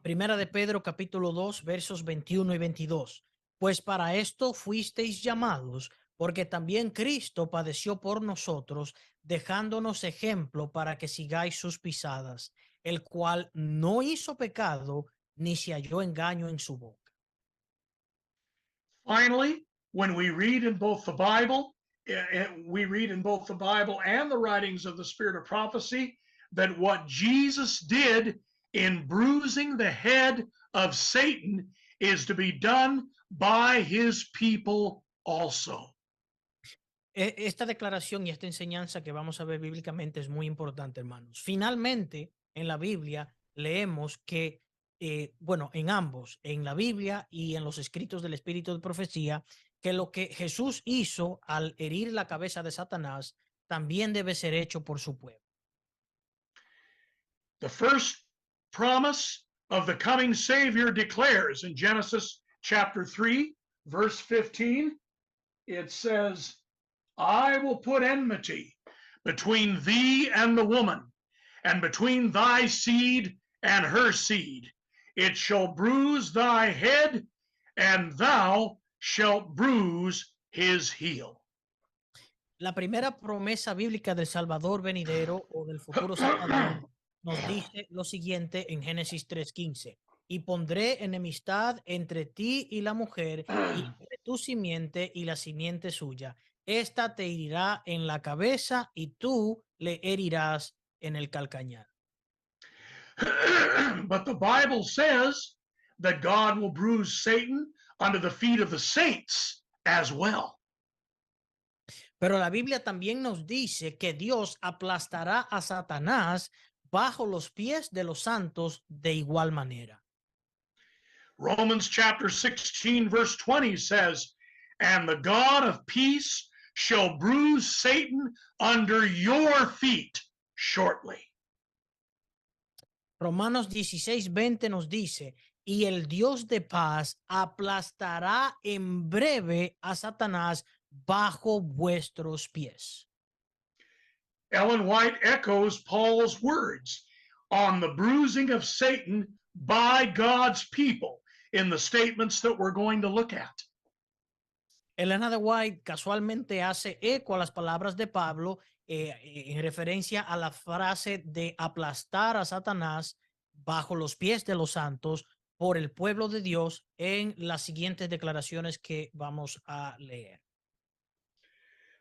Primera de Pedro capítulo 2 versos 21 y 22. Pues para esto fuisteis llamados, porque también Cristo padeció por nosotros, dejándonos ejemplo para que sigáis sus pisadas, el cual no hizo pecado, ni se halló engaño en su boca. Finally, when we read in both the Bible, and the writings of the Spirit of prophecy, that what Jesus did in bruising the head of Satan is to be done by his people also. Esta declaración y esta enseñanza que vamos a ver bíblicamente es muy importante, hermanos. Finalmente, en la Biblia leemos que, en ambos, en la Biblia y en los escritos del Espíritu de Profecía, que lo que Jesús hizo al herir la cabeza de Satanás también debe ser hecho por su pueblo. The first promise of the coming Savior declares in Genesis chapter 3, verse 15, it says, I will put enmity between thee and the woman, and between thy seed and her seed. It shall bruise thy head, and thou shalt bruise his heel. La primera promesa bíblica del Salvador venidero o del futuro Salvador nos dice lo siguiente en Génesis 3:15: y pondré enemistad entre ti y la mujer, y entre tu simiente y la simiente suya. Esta te herirá en la cabeza y tú le herirás en el calcañar. But the Bible says that God will bruise Satan under the feet of the saints as well. Pero la Biblia también nos dice que Dios aplastará a Satanás bajo los pies de los santos de igual manera. Romans chapter 16, verse 20 says, and the God of peace shall bruise Satan under your feet shortly. Romanos 16:20 nos dice: y el Dios de paz aplastará en breve a Satanás bajo vuestros pies. Ellen White echoes Paul's words on the bruising of Satan by God's people in the statements that we're going to look at. Elena de White casualmente hace eco a las palabras de Pablo en referencia a la frase de aplastar a Satanás bajo los pies de los santos por el pueblo de Dios en las siguientes declaraciones que vamos a leer.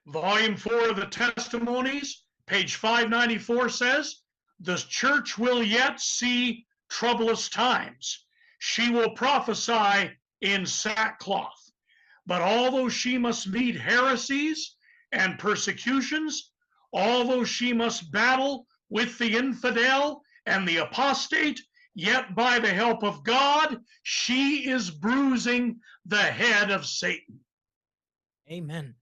Volume 4 of the Testimonies, page 594 says, the church will yet see troublous times. She will prophesy in sackcloth. But although she must meet heresies and persecutions, although she must battle with the infidel and the apostate, yet by the help of God, she is bruising the head of Satan. Amen.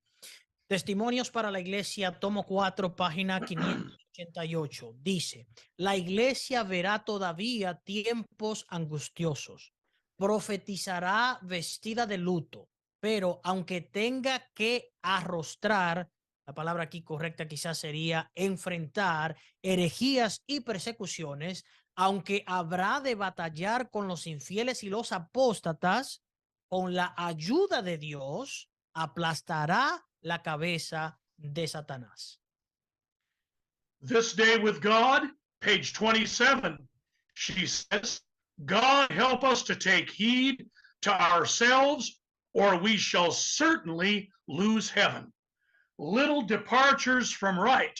Testimonios para la Iglesia, tomo 4, página 588. Dice, la Iglesia verá todavía tiempos angustiosos. Profetizará vestida de luto, pero aunque tenga que arrostrar, la palabra aquí correcta quizás sería enfrentar herejías y persecuciones, aunque habrá de batallar con los infieles y los apóstatas, con la ayuda de Dios, aplastará la cabeza de Satanás. This Day with God, page 27, she says, God help us to take heed to ourselves, or we shall certainly lose heaven. Little departures from right,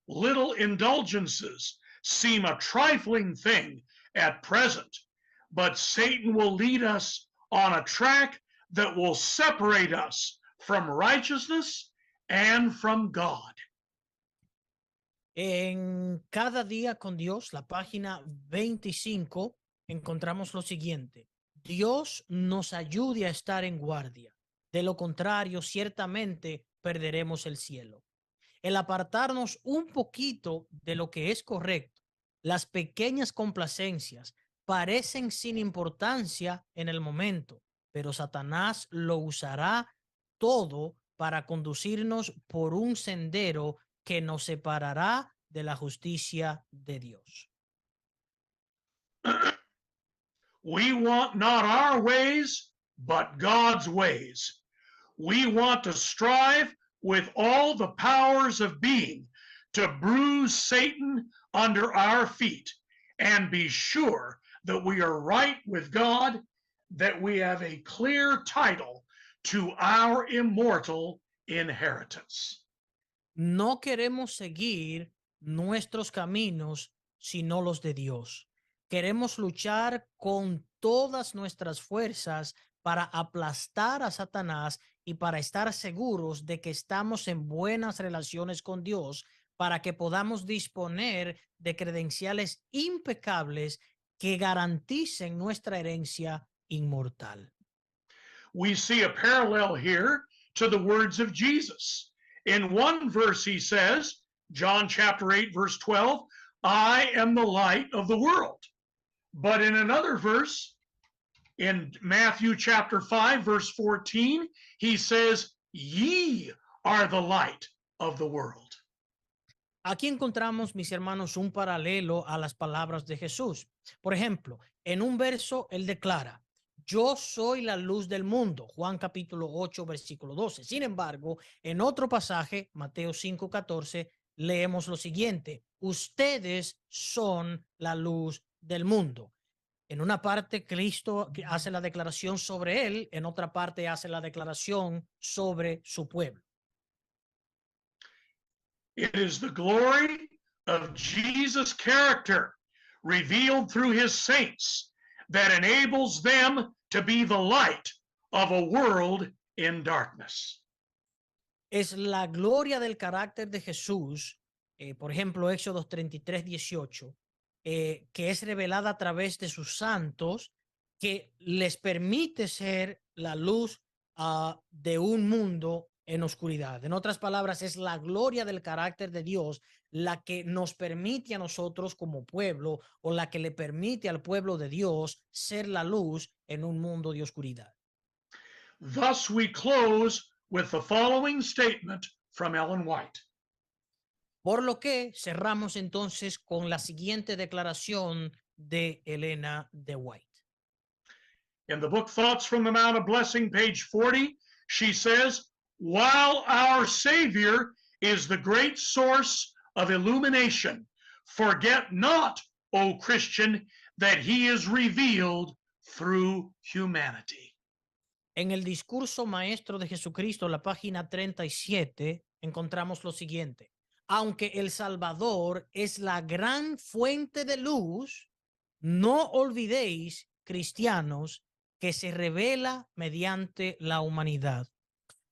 little indulgences seem a trifling thing at present, but Satan will lead us on a track that will separate us from righteousness and from God. En Cada Día con Dios, la página 25, encontramos lo siguiente. Dios nos ayude a estar en guardia. De lo contrario, ciertamente perderemos el cielo. El apartarnos un poquito de lo que es correcto, las pequeñas complacencias parecen sin importancia en el momento, pero Satanás lo usará todo para conducirnos por un sendero que nos separará de la justicia de Dios. We want not our ways, but God's ways. We want to strive with all the powers of being to bruise Satan under our feet and be sure that we are right with God, that we have a clear title to our immortal inheritance. No queremos seguir nuestros caminos, sino los de Dios. Queremos luchar con todas nuestras fuerzas para aplastar a Satanás y para estar seguros de que estamos en buenas relaciones con Dios, para que podamos disponer de credenciales impecables que garanticen nuestra herencia inmortal. We see a parallel here to the words of Jesus. In one verse, he says, John chapter 8, verse 12, I am the light of the world. But in another verse, in Matthew chapter 5, verse 14, he says, ye are the light of the world. Aquí encontramos, mis hermanos, un paralelo a las palabras de Jesús. Por ejemplo, en un verso él declara, yo soy la luz del mundo, Juan capítulo 8, versículo 12. Sin embargo, en otro pasaje, Mateo 5, 14, leemos lo siguiente, ustedes son la luz del mundo. En una parte, Cristo hace la declaración sobre él, en otra parte hace la declaración sobre su pueblo. It is the glory of Jesus' character revealed through his saints that enables them to be the light of a world in darkness. Es la gloria del carácter de Jesús, por ejemplo, Éxodo 33, 18, que es revelada a través de sus santos, que les permite ser la luz de un mundo en oscuridad. En otras palabras, es la gloria del carácter de Dios la que nos permite a nosotros como pueblo, o la que le permite al pueblo de Dios ser la luz en un mundo de oscuridad. Thus we close with the following statement from Ellen White. Por lo que cerramos entonces con la siguiente declaración de Elena de White. In the book Thoughts from the Mount of Blessing, page 40, She says, while our Savior is the great source of illumination, forget not, O Christian, that he is revealed through humanity. En el discurso maestro de Jesucristo, la página 37, encontramos lo siguiente. Aunque el Salvador es la gran fuente de luz, no olvidéis, cristianos, que se revela mediante la humanidad.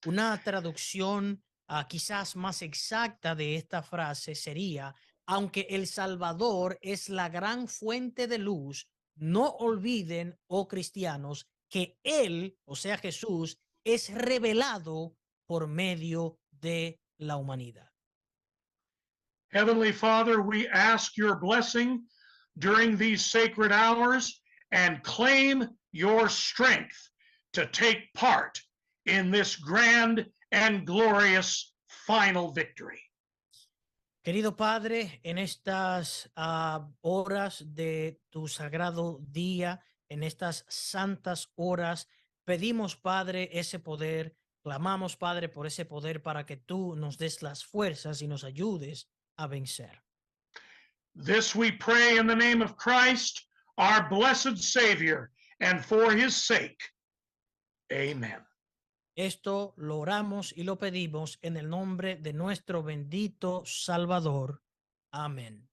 Una traducción quizás más exacta de esta frase sería, aunque el Salvador es la gran fuente de luz, no olviden, oh cristianos, que Él, o sea Jesús, es revelado por medio de la humanidad. Heavenly Father, we ask your blessing during these sacred hours and claim your strength to take part in this grand and glorious final victory. Querido Padre, en estas horas de tu sagrado día, en estas santas horas, pedimos, Padre, ese poder, clamamos, Padre, por ese poder para que tú nos des las fuerzas y nos ayudes a vencer. This we pray in the name of Christ, our blessed Savior, and for his sake. Amen. Esto lo oramos y lo pedimos en el nombre de nuestro bendito Salvador. Amén.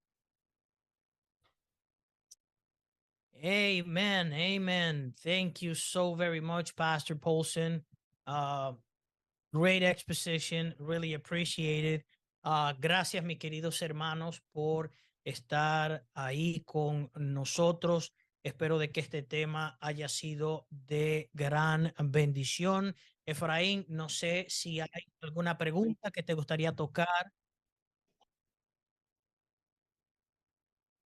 Amen. Amen. Thank you so very much, Pastor Paulson. Great exposition. Really appreciate it. Gracias, mis queridos hermanos, por estar ahí con nosotros. Espero de que este tema haya sido de gran bendición. Efraín, no sé si hay alguna pregunta que te gustaría tocar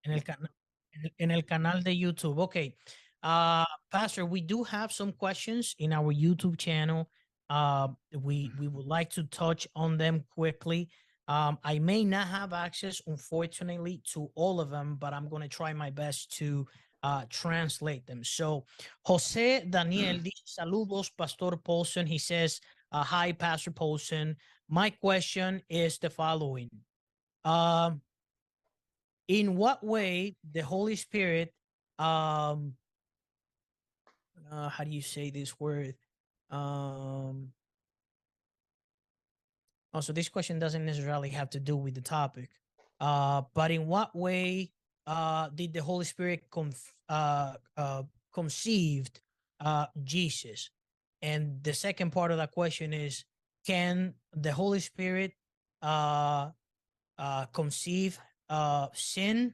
en el canal de YouTube. Okay. Pastor, we do have some questions in our YouTube channel. We would like to touch on them quickly. I may not have access, unfortunately, to all of them, but I'm going to try my best to translate them. So, Jose Daniel dice, saludos, Pastor Paulson. He says, hi, Pastor Paulson. My question is the following. In what way the Holy Spirit, how do you say this word? Also, this question doesn't necessarily have to do with the topic. But in what way did the Holy Spirit conceived Jesus? And the second part of that question is, can the Holy Spirit conceive sin?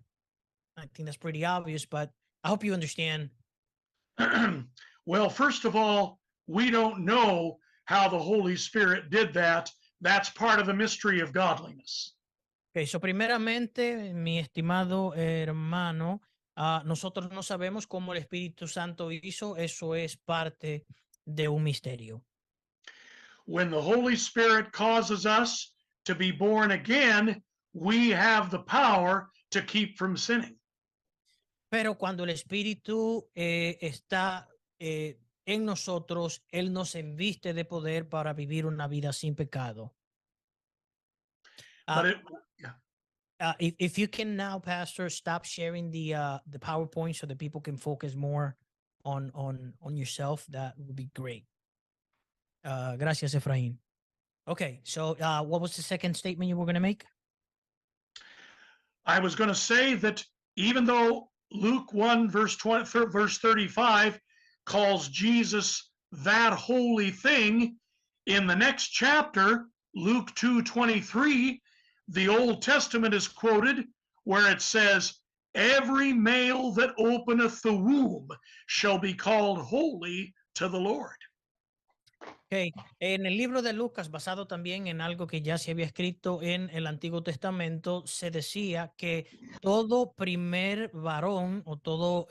I think that's pretty obvious, but I hope you understand. Well, first of all, we don't know how the Holy Spirit did that. That's part of the mystery of godliness. Okay, so primeramente, mi estimado hermano, nosotros no sabemos cómo el Espíritu Santo hizo, eso es parte de un misterio. When the Holy Spirit causes us to be born again, we have the power to keep from sinning. Pero cuando el Espíritu está en nosotros, Él nos inviste de poder para vivir una vida sin pecado. If you can now, Pastor, stop sharing the PowerPoint so that people can focus more on yourself, that would be great. Gracias, Efraín. Okay, so what was the second statement you were going to make? I was going to say that even though Luke 1, verse 35 calls Jesus that holy thing, in the next chapter, Luke 2:23, the Old Testament is quoted where it says, every male that openeth the womb shall be called holy to the Lord. Okay. En el libro de Lucas, basado también en algo que ya se había escrito en el Antiguo Testamento, se decía que todo primer varón o todo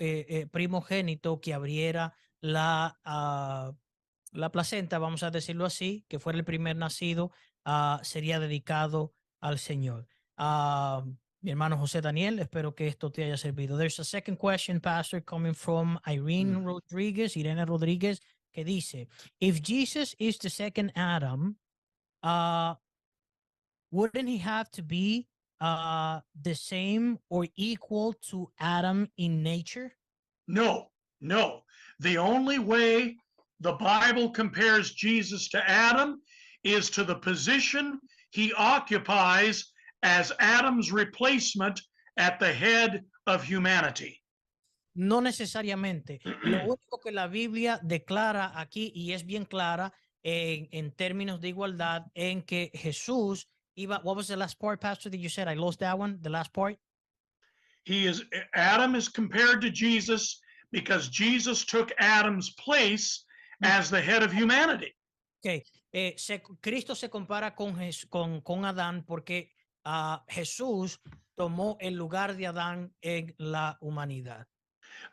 primogénito que abriera la placenta, vamos a decirlo así, que fuera el primer nacido, sería dedicado al Señor. Mi hermano José Daniel, espero que esto te haya servido. There's a second question, Pastor, coming from Irene Rodriguez. que dice, if Jesus is the second Adam, uh, wouldn't he have to be the same or equal to Adam in nature? No, no. The only way the Bible compares Jesus to Adam is to the position he occupies as Adam's replacement at the head of humanity. No necesariamente. Lo único que la Biblia declara aquí, y es bien clara en términos de igualdad, en que Jesús iba, what was the last part, Pastor, that you said? I lost that one, the last part. Adam is compared to Jesus because Jesus took Adam's place as the head of humanity. Okay. Cristo se compara con Adán porque Jesús tomó el lugar de Adán en la humanidad.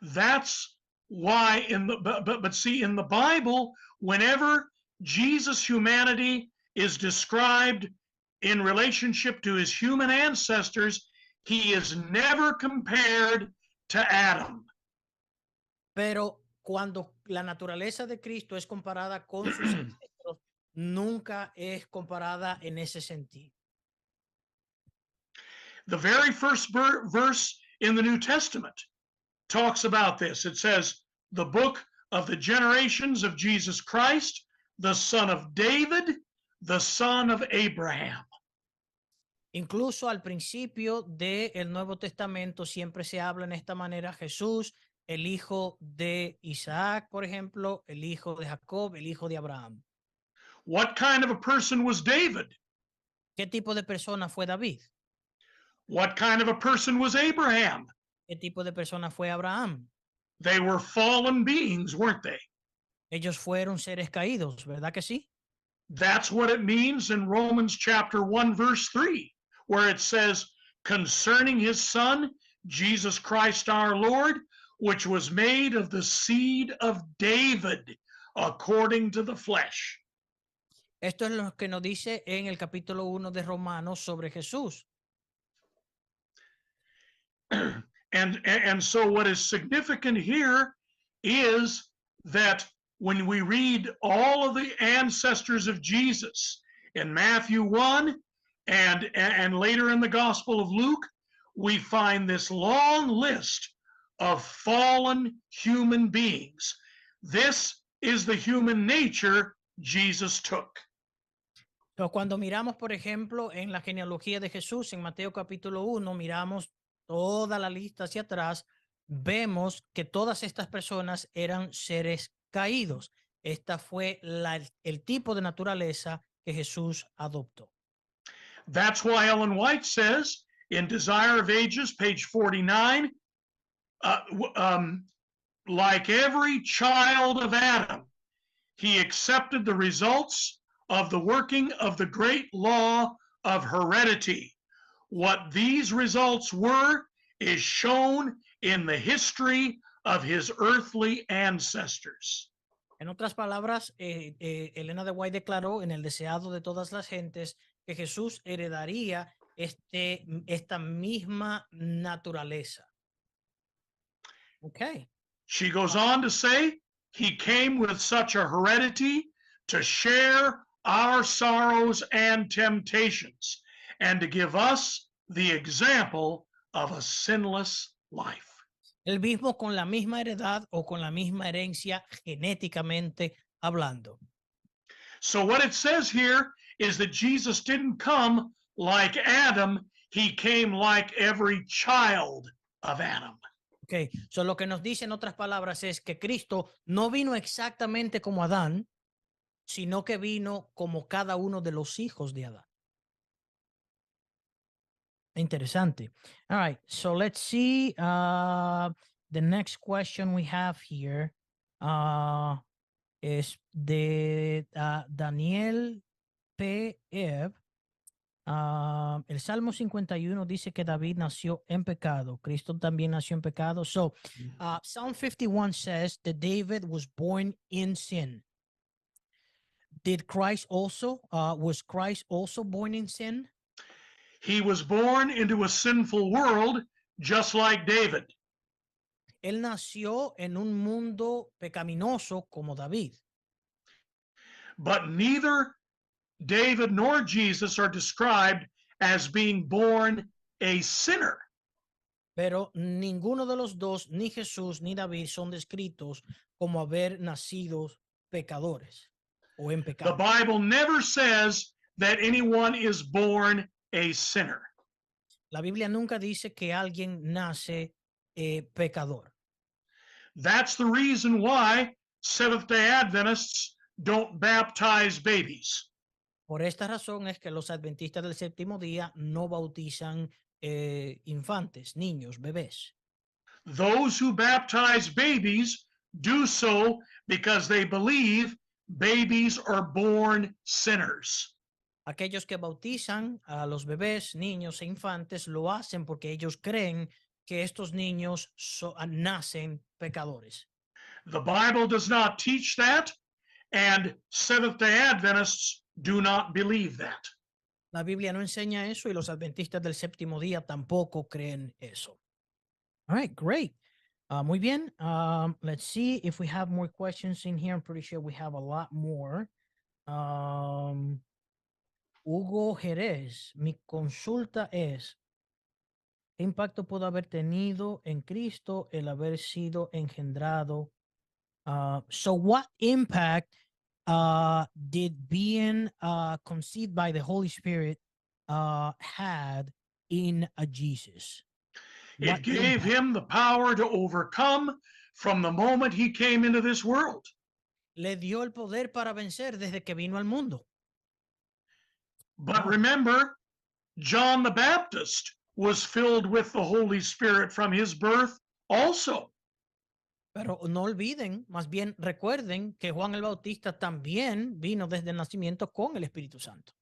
That's why but see, in the Bible, whenever Jesus' humanity is described in relationship to his human ancestors, he is never compared to Adam. Pero cuando la naturaleza de Cristo es comparada con sus ancestros, nunca es comparada en ese sentido. The very first verse in the New Testament talks about this. It says, the book of the generations of Jesus Christ, the son of David, the son of Abraham. Incluso al principio del Nuevo Testamento siempre se habla en esta manera: Jesús, el hijo de Isaac, por ejemplo, el hijo de Jacob, el hijo de Abraham. What kind of a person was David? ¿Qué tipo de persona fue David? What kind of a person was Abraham? ¿Qué tipo de persona fue Abraham? They were fallen beings, weren't they? Ellos fueron seres caídos, ¿verdad que sí? That's what it means in Romans chapter 1, verse 3, where it says, concerning his son, Jesus Christ our Lord, which was made of the seed of David, according to the flesh. Esto es lo que nos dice en el capítulo 1 de Romanos sobre Jesús. And so what is significant here is that when we read all of the ancestors of Jesus in Matthew 1 and later in the Gospel of Luke, we find this long list of fallen human beings. This is the human nature Jesus took. Pero cuando miramos, por ejemplo, en la genealogía de Jesús, en Mateo capítulo 1, miramos toda la lista hacia atrás, vemos que todas estas personas eran seres caídos. Esta fue el tipo de naturaleza que Jesús adoptó. That's why Ellen White says in Desire of Ages, page 49, like every child of Adam, he accepted the results of the working of the great law of heredity. What these results were is shown in the history of his earthly ancestors. En otras palabras, Elena de White declaró en el deseado de todas las gentes que Jesús heredaría esta misma naturaleza. Okay. She goes on to say, he came with such a heredity to share our sorrows and temptations, and to give us the example of a sinless life. El mismo con la misma heredad o con la misma herencia genéticamente hablando. So what it says here is that Jesus didn't come like Adam, he came like every child of Adam. Okay, so lo que nos dice en otras palabras es que Cristo no vino exactamente como Adán, sino que vino como cada uno de los hijos de Adán. Interesante. All right, so let's see the next question we have here is de Daniel P. Ebb. El Salmo 51 dice que David nació en pecado. Cristo también nació en pecado. So, Psalm 51 says that David was born in sin. Did Christ also, was Christ also born in sin? He was born into a sinful world, just like David. Él nació en un mundo pecaminoso como David. But neither David nor Jesus are described as being born a sinner. Pero ninguno de los dos, ni Jesús ni David, son descritos como haber nacido pecadores o en The pecado. Bible never says that anyone is born a sinner. La Biblia nunca dice que alguien nace pecador. That's the reason why Seventh-day Adventists don't baptize babies. Por esta razón es que los adventistas del séptimo día no bautizan infantes, niños, bebés. Those who baptize babies do so because they believe babies are born sinners. Aquellos que bautizan a los bebés, niños e infantes lo hacen porque ellos creen que estos niños nacen pecadores. The Bible does not teach that, and Seventh-day Adventists do not believe that. La Biblia no enseña eso y los adventistas del séptimo día tampoco creen eso. All right, great. Muy bien. Let's see if we have more questions in here. I'm pretty sure we have a lot more. Hugo Jerez, mi consulta es, ¿qué impacto pudo haber tenido en Cristo el haber sido engendrado? So what impact did being conceived by the Holy Spirit had in Jesus? It gave him the power to overcome from the moment he came into this world. Le dio el poder para vencer desde que vino al mundo. But Wow. remember, John the Baptist was filled with the Holy Spirit from his birth also. Pero no olviden, más bien recuerden que Juan el Bautista también vino desde el nacimiento con el Espíritu Santo.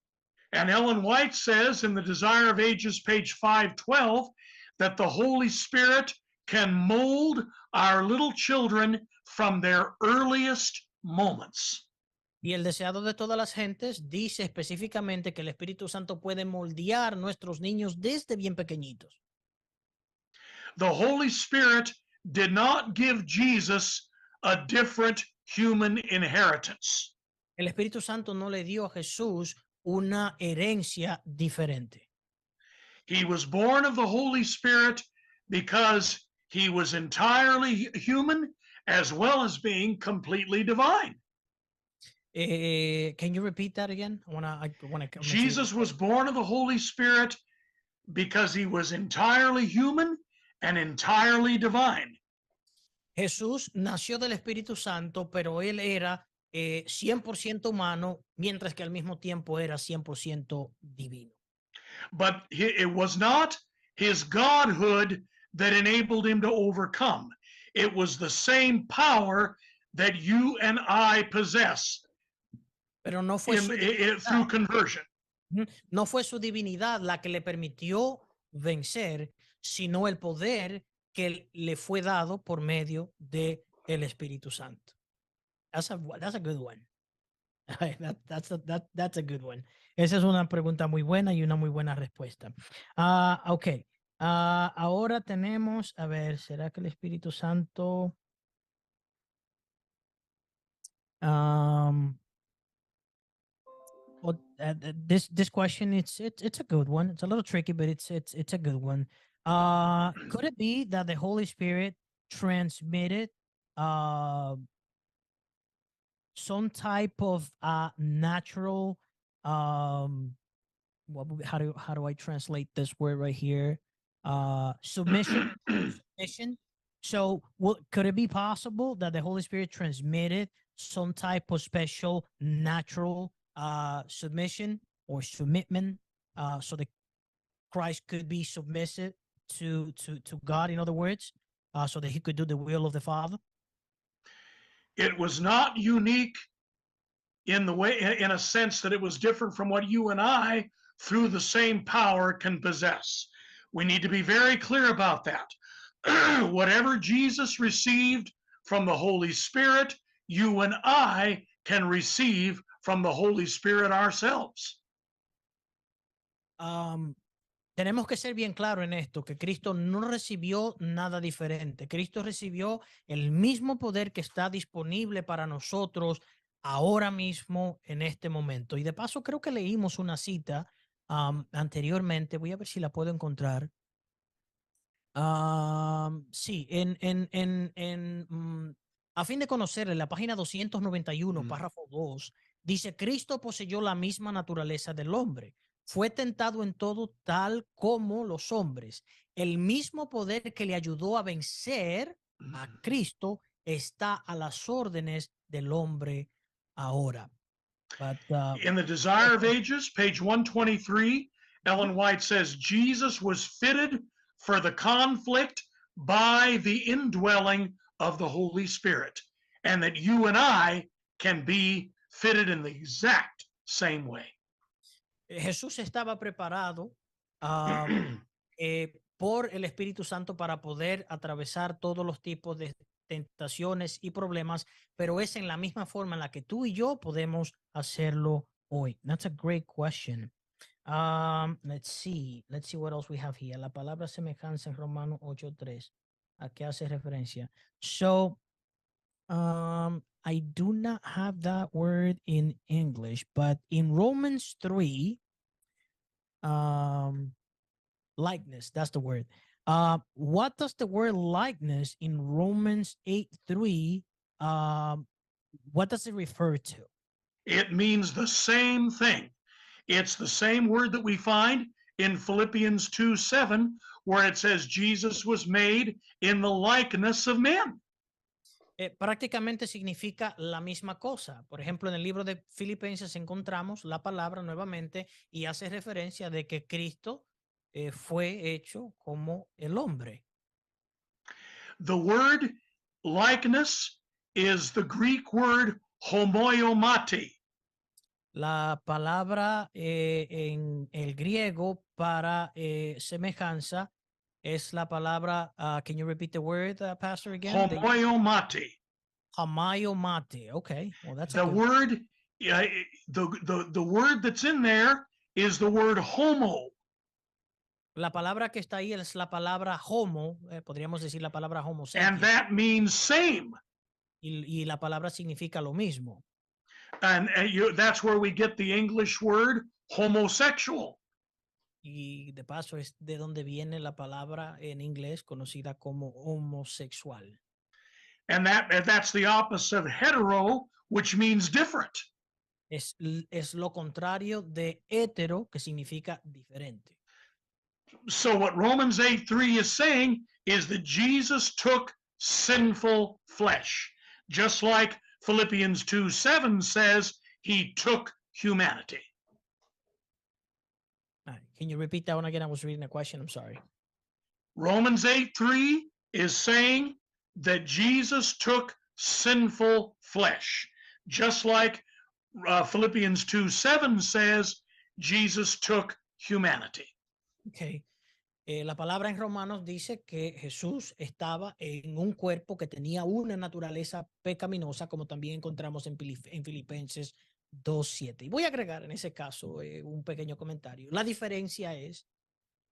And Ellen White says in The Desire of Ages, page 512, that the Holy Spirit can mold our little children from their earliest moments. Y el deseado de todas las gentes dice específicamente que el Espíritu Santo puede moldear nuestros niños desde bien pequeñitos. The Holy Spirit did not give Jesus a different human inheritance. El Espíritu Santo no le dio a Jesús una herencia diferente. He was born of the Holy Spirit because he was entirely human as well as being completely divine. Can you repeat that again? I wanna Jesus was born of the Holy Spirit because he was entirely human and entirely divine. Jesús nació del Espíritu Santo, pero él era 100% humano, mientras que al mismo tiempo era 100% divino. But it was not his godhood that enabled him to overcome. It was the same power that you and I possess Pero no fue, through conversion. no fue su divinidad la que le permitió vencer, sino el poder que le fue dado por medio de el Espíritu Santo. That's a good one. That's a good one. Esa es una pregunta muy buena y una muy buena respuesta. Ok. Ahora tenemos, a ver, ¿será que el Espíritu Santo? This question, it's a good one. It's a little tricky, but it's a good one. Could it be that the Holy Spirit transmitted some type of natural how do I translate this word right here? Submission. Submission. So could it be possible that the Holy Spirit transmitted some type of special natural submission or submitment so that Christ could be submissive to God, in other words, so that he could do the will of the Father? It was not unique in a sense that it was different from what you and I, through the same power, can possess. We need to be very clear about that. Whatever Jesus received from the Holy Spirit, you and I can receive from the Holy Spirit ourselves. Tenemos que ser bien claros en esto, que Cristo no recibió nada diferente. Cristo recibió el mismo poder que está disponible para nosotros ahora mismo, en este momento. Y de paso, creo que leímos una cita anteriormente. Voy a ver si la puedo encontrar. Sí, a fin de conocerle, la página 291, párrafo 2, dice, Cristo poseyó la misma naturaleza del hombre. Fue tentado en todo tal como los hombres. El mismo poder que le ayudó a vencer a Cristo está a las órdenes del hombre ahora. But, In The Desire of Ages, page 123, Ellen White says Jesus was fitted for the conflict by the indwelling of the Holy Spirit, and that you and I can be fitted in the exact same way. Jesús estaba preparado por el Espíritu Santo para poder atravesar todos los tipos de tentaciones y problemas, pero es en la misma forma en la que tú y yo podemos hacerlo hoy. That's a great question. Let's see what else we have here. La palabra semejanza en Romanos 8:3. ¿A qué hace referencia? So, I do not have that word in English, but in Romans 3, likeness, that's the word. What does the word likeness in Romans 8:3, what does it refer to? It means the same thing. It's the same word that we find in Philippians 2:7, where it says Jesus was made in the likeness of men. Prácticamente significa la misma cosa. Por ejemplo, en el libro de Filipenses encontramos la palabra nuevamente y hace referencia de que Cristo fue hecho como el hombre. The word likeness is the Greek word homoiomati. La palabra en el griego para semejanza es la palabra, can you repeat the word, Pastor, again? Homoiomati. Homoiomati. Okay, well, that's The word, the word that's in there is the word homo. La palabra que está ahí es la palabra homo, podríamos decir la palabra homo And sapiens, that means same. y la palabra significa lo mismo. And that's where we get the English word homosexual. Y de paso es de donde viene la palabra en inglés conocida como homosexual. And that's the opposite of hetero, which means different. Es lo contrario de hetero, que significa diferente. So what Romans 8:3 is saying is that Jesus took sinful flesh, just like Philippians 2:7 says he took humanity. Can you repeat that one again? I was reading a question. I'm sorry. Romans 8:3 is saying that Jesus took sinful flesh, just like Philippians 2:7 says Jesus took humanity. Okay. La palabra en Romanos dice que Jesús estaba en un cuerpo que tenía una naturaleza pecaminosa, como también encontramos en Filipenses 2:7. Y voy a agregar en ese caso un pequeño comentario. La diferencia es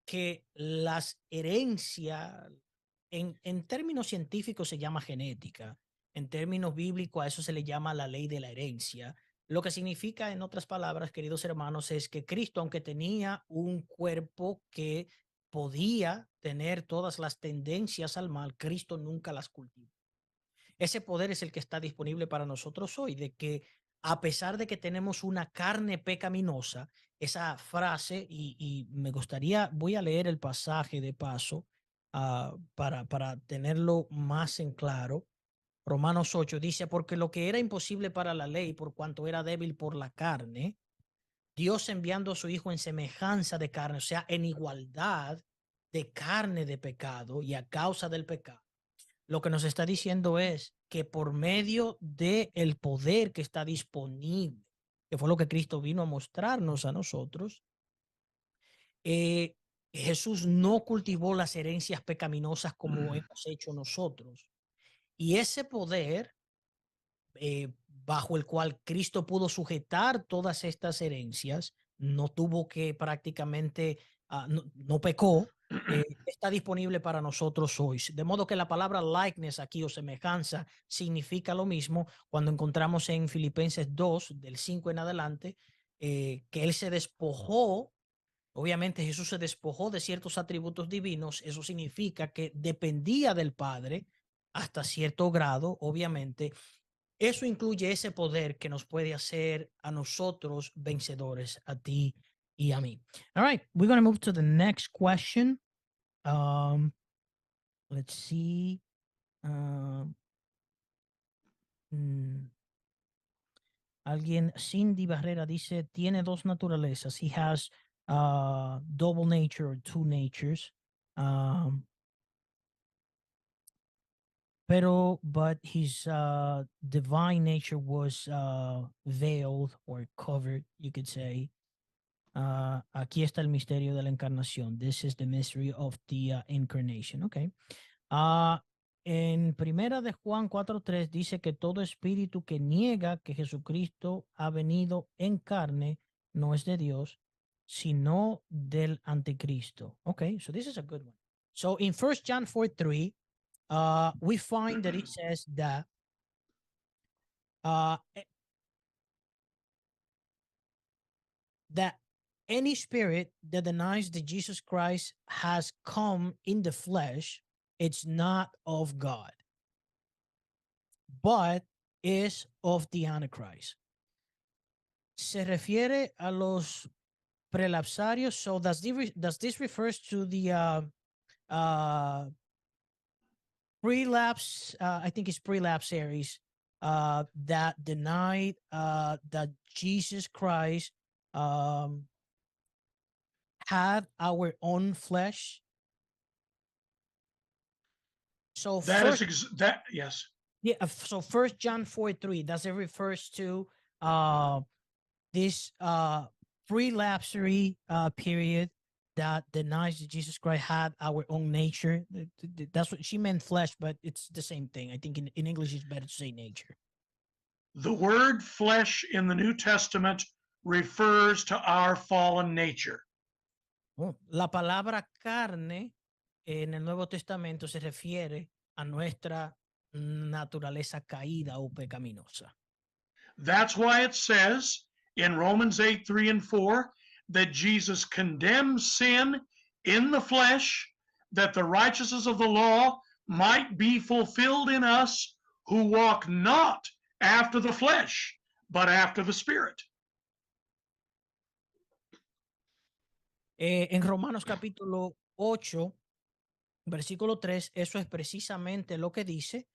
que las herencias, en términos científicos se llama genética, en términos bíblicos a eso se le llama la ley de la herencia. Lo que significa, en otras palabras, queridos hermanos, es que Cristo, aunque tenía un cuerpo que podía tener todas las tendencias al mal, Cristo nunca las cultivó. Ese poder es el que está disponible para nosotros hoy, de que a pesar de que tenemos una carne pecaminosa, esa frase, y me gustaría, voy a leer el pasaje de paso para tenerlo más en claro. Romanos 8 dice, porque lo que era imposible para la ley, por cuanto era débil por la carne, Dios enviando a su Hijo en semejanza de carne, o sea, en igualdad de carne de pecado y a causa del pecado, lo que nos está diciendo es que por medio del poder que está disponible, que fue lo que Cristo vino a mostrarnos a nosotros, Jesús no cultivó las herencias pecaminosas como hemos hecho nosotros. Y ese poder bajo el cual Cristo pudo sujetar todas estas herencias, no tuvo que prácticamente, no pecó, está disponible para nosotros hoy. De modo que la palabra likeness aquí o semejanza significa lo mismo cuando encontramos en Filipenses 2, del 5 en adelante, que él se despojó. Obviamente Jesús se despojó de ciertos atributos divinos. Eso significa que dependía del Padre hasta cierto grado, obviamente. Eso incluye ese poder que nos puede hacer a nosotros vencedores, a ti y a mí. All right, we're going to move to the next question. Let's see. Alguien, Cindy Barrera dice, tiene dos naturalezas. He has double nature or two natures. But his divine nature was veiled or covered, you could say. Aquí está el misterio de la encarnación. This is the mystery of the incarnation. Okay. En Primera de Juan 4:3 dice que todo espíritu que niega que Jesucristo ha venido en carne no es de Dios, sino del anticristo. Okay, so this is a good one. So in 1 John 4:3, we find that it says that that any spirit that denies that Jesus Christ has come in the flesh, it's not of God, but is of the Antichrist. Se refiere a los prelapsarios. So does this refers to the prelapse? I think it's prelapsaries that denied that Jesus Christ had our own flesh. So that yes. Yeah. So 1 John 4:3, does it refers to this prelapsary period that denies that Jesus Christ had our own nature? That's what she meant, flesh, but it's the same thing. I think in English it's better to say nature. The word flesh in the New Testament refers to our fallen nature. La palabra carne en el Nuevo Testamento se refiere a nuestra naturaleza caída o pecaminosa. That's why it says in Romans 8:3 and 4 that Jesus condemns sin in the flesh, that the righteousness of the law might be fulfilled in us who walk not after the flesh, but after the Spirit. En Romanos capítulo 8, versículo 3, eso es precisamente lo que dice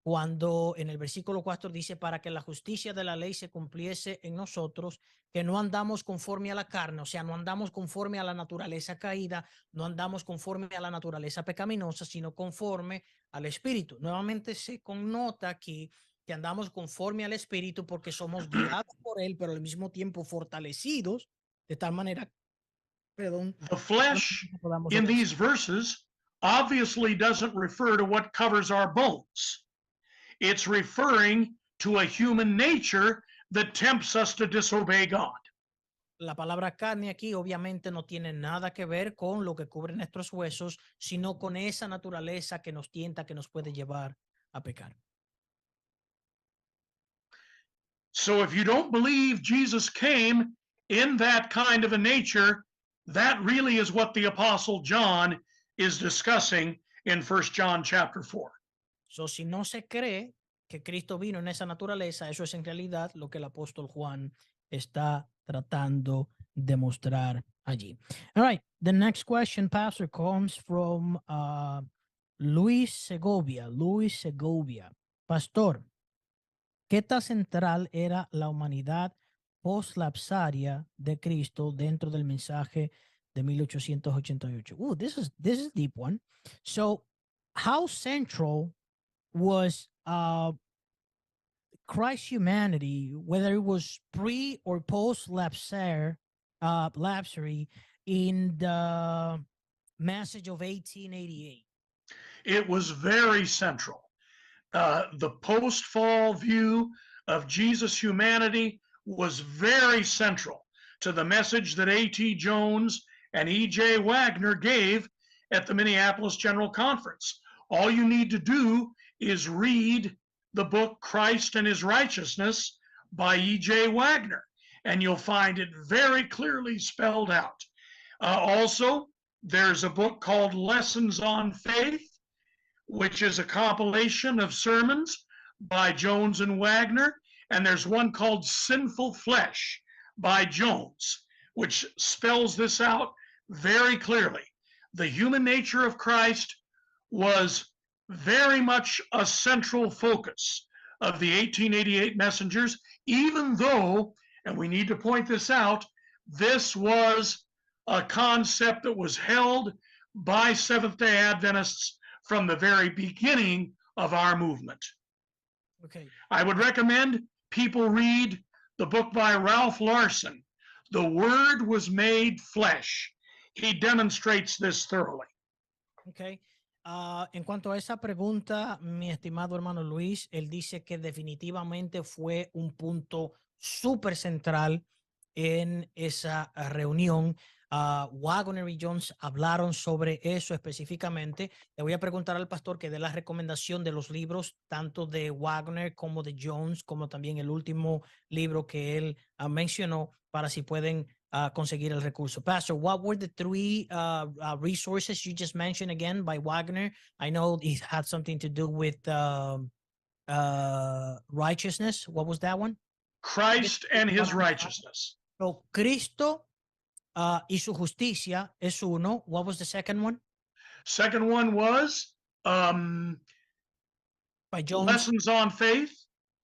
cuando en el versículo 4 dice, para que la justicia de la ley se cumpliese en nosotros, que no andamos conforme a la carne, o sea, no andamos conforme a la naturaleza caída, no andamos conforme a la naturaleza pecaminosa, sino conforme al Espíritu. Nuevamente se connota aquí que andamos conforme al Espíritu porque somos guiados por Él, pero al mismo tiempo fortalecidos, de tal manera, the flesh in these verses obviously doesn't refer to what covers our bones. It's referring to a human nature that tempts us to disobey God. La palabra carne aquí obviamente no tiene nada que ver con lo que cubre nuestros huesos, sino con esa naturaleza que nos tienta, que nos puede llevar a pecar. So if you don't believe Jesus came in that kind of a nature, that really is what the Apostle John is discussing in 1 John chapter 4. So, si no se cree que Cristo vino en esa naturaleza, eso es en realidad lo que el apóstol Juan está tratando de mostrar allí. All right, the next question, Pastor, comes from Luis Segovia. Luis Segovia. Pastor, ¿qué tan central era la humanidad poslapsaria de Cristo dentro del mensaje de 1888? This is a deep one. So, how central was Christ's humanity, whether it was pre or post lapsary, in the message of 1888? It was very central. The post-fall view of Jesus' humanity was very central to the message that A.T. Jones and E.J. Wagner gave at the Minneapolis General Conference. All you need to do is read the book Christ and His Righteousness by E.J. Wagner, and you'll find it very clearly spelled out. Also, there's a book called Lessons on Faith, which is a compilation of sermons by Jones and Wagner, and there's one called Sinful Flesh by Jones, which spells this out very clearly. The human nature of Christ was very much a central focus of the 1888 messengers, even though, and we need to point this out, this was a concept that was held by Seventh-day Adventists from the very beginning of our movement. Okay. I would recommend people read the book by Ralph Larson, The Word Was Made Flesh. He demonstrates this thoroughly. Okay. En cuanto a esa pregunta, mi estimado hermano Luis, él dice que definitivamente fue un punto súper central en esa reunión. Wagner y Jones hablaron sobre eso específicamente. Le voy a preguntar al pastor que dé la recomendación de los libros, tanto de Wagner como de Jones, como también el último libro que él mencionó, para si pueden conseguir el recurso. Pastor, what were the three resources you just mentioned again by Wagner? I know it had something to do with righteousness. What was that one? Christ and His Righteousness. So, Cristo y su justicia es uno. What was the second one? Second one was By Jones. Lessons on Faith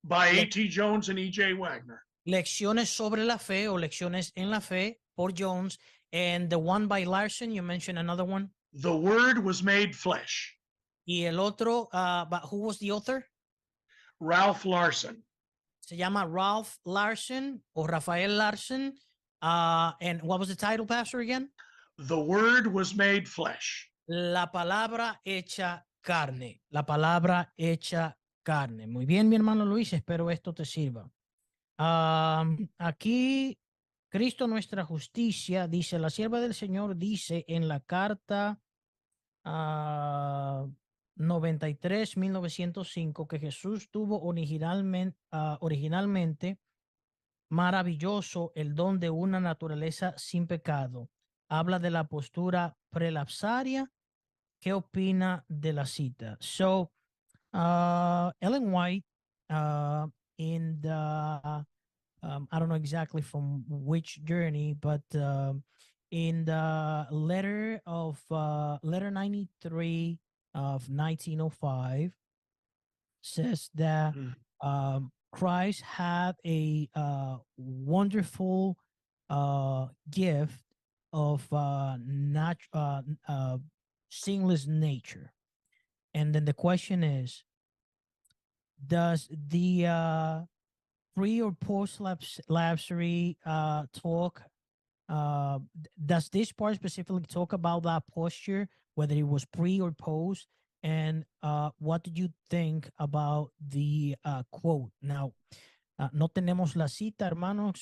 by A.T. Jones and E.J. Wagner. Lecciones sobre la fe o lecciones en la fe por Jones. And the one by Larson, you mentioned another one. The Word Was Made Flesh. Y el otro, but who was the author? Ralph Larson. Se llama Ralph Larson o Rafael Larson. And what was the title, Pastor, again? The Word Was Made Flesh. La palabra hecha carne. La palabra hecha carne. Muy bien, mi hermano Luis, espero esto te sirva. Aquí, Cristo nuestra justicia, dice, la sierva del Señor dice en la carta 93-1905 que Jesús tuvo originalmente maravilloso el don de una naturaleza sin pecado. Habla de la postura prelapsaria. ¿Qué opina de la cita? So, Ellen White, in the, I don't know exactly from which journey, but in the letter 93 of 1905 says that Christ had a wonderful gift of sinless nature. And then the question is, does the pre or post lapsary talk, does this part specifically talk about that posture, whether it was pre or post? And what do you think about the quote? Now, no tenemos la cita, hermano,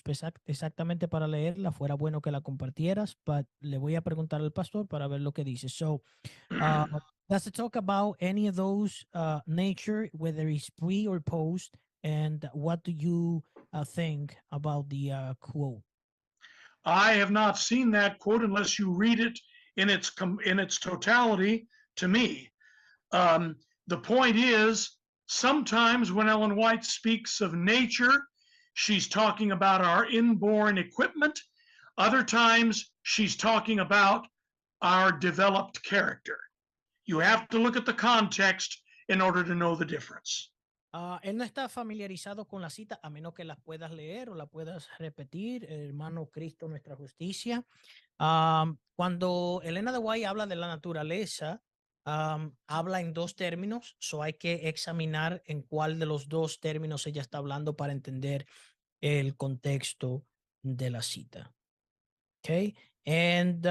exactamente para leerla. Fuera bueno que la compartieras, but le voy a preguntar al pastor para ver lo que dice. So, does it talk about any of those nature, whether it's pre or post? And what do you think about the quote? I have not seen that quote unless you read it in its totality to me. The point is, sometimes when Ellen White speaks of nature, she's talking about our inborn equipment. Other times, she's talking about our developed character. You have to look at the context in order to know the difference. Él no está familiarizado con la cita, a menos que la puedas leer o la puedas repetir, hermano Cristo, nuestra justicia. Cuando Elena de White habla de la naturaleza, habla en dos términos, so hay que examinar en cuál de los dos términos ella está hablando para entender el contexto de la cita. Okay, and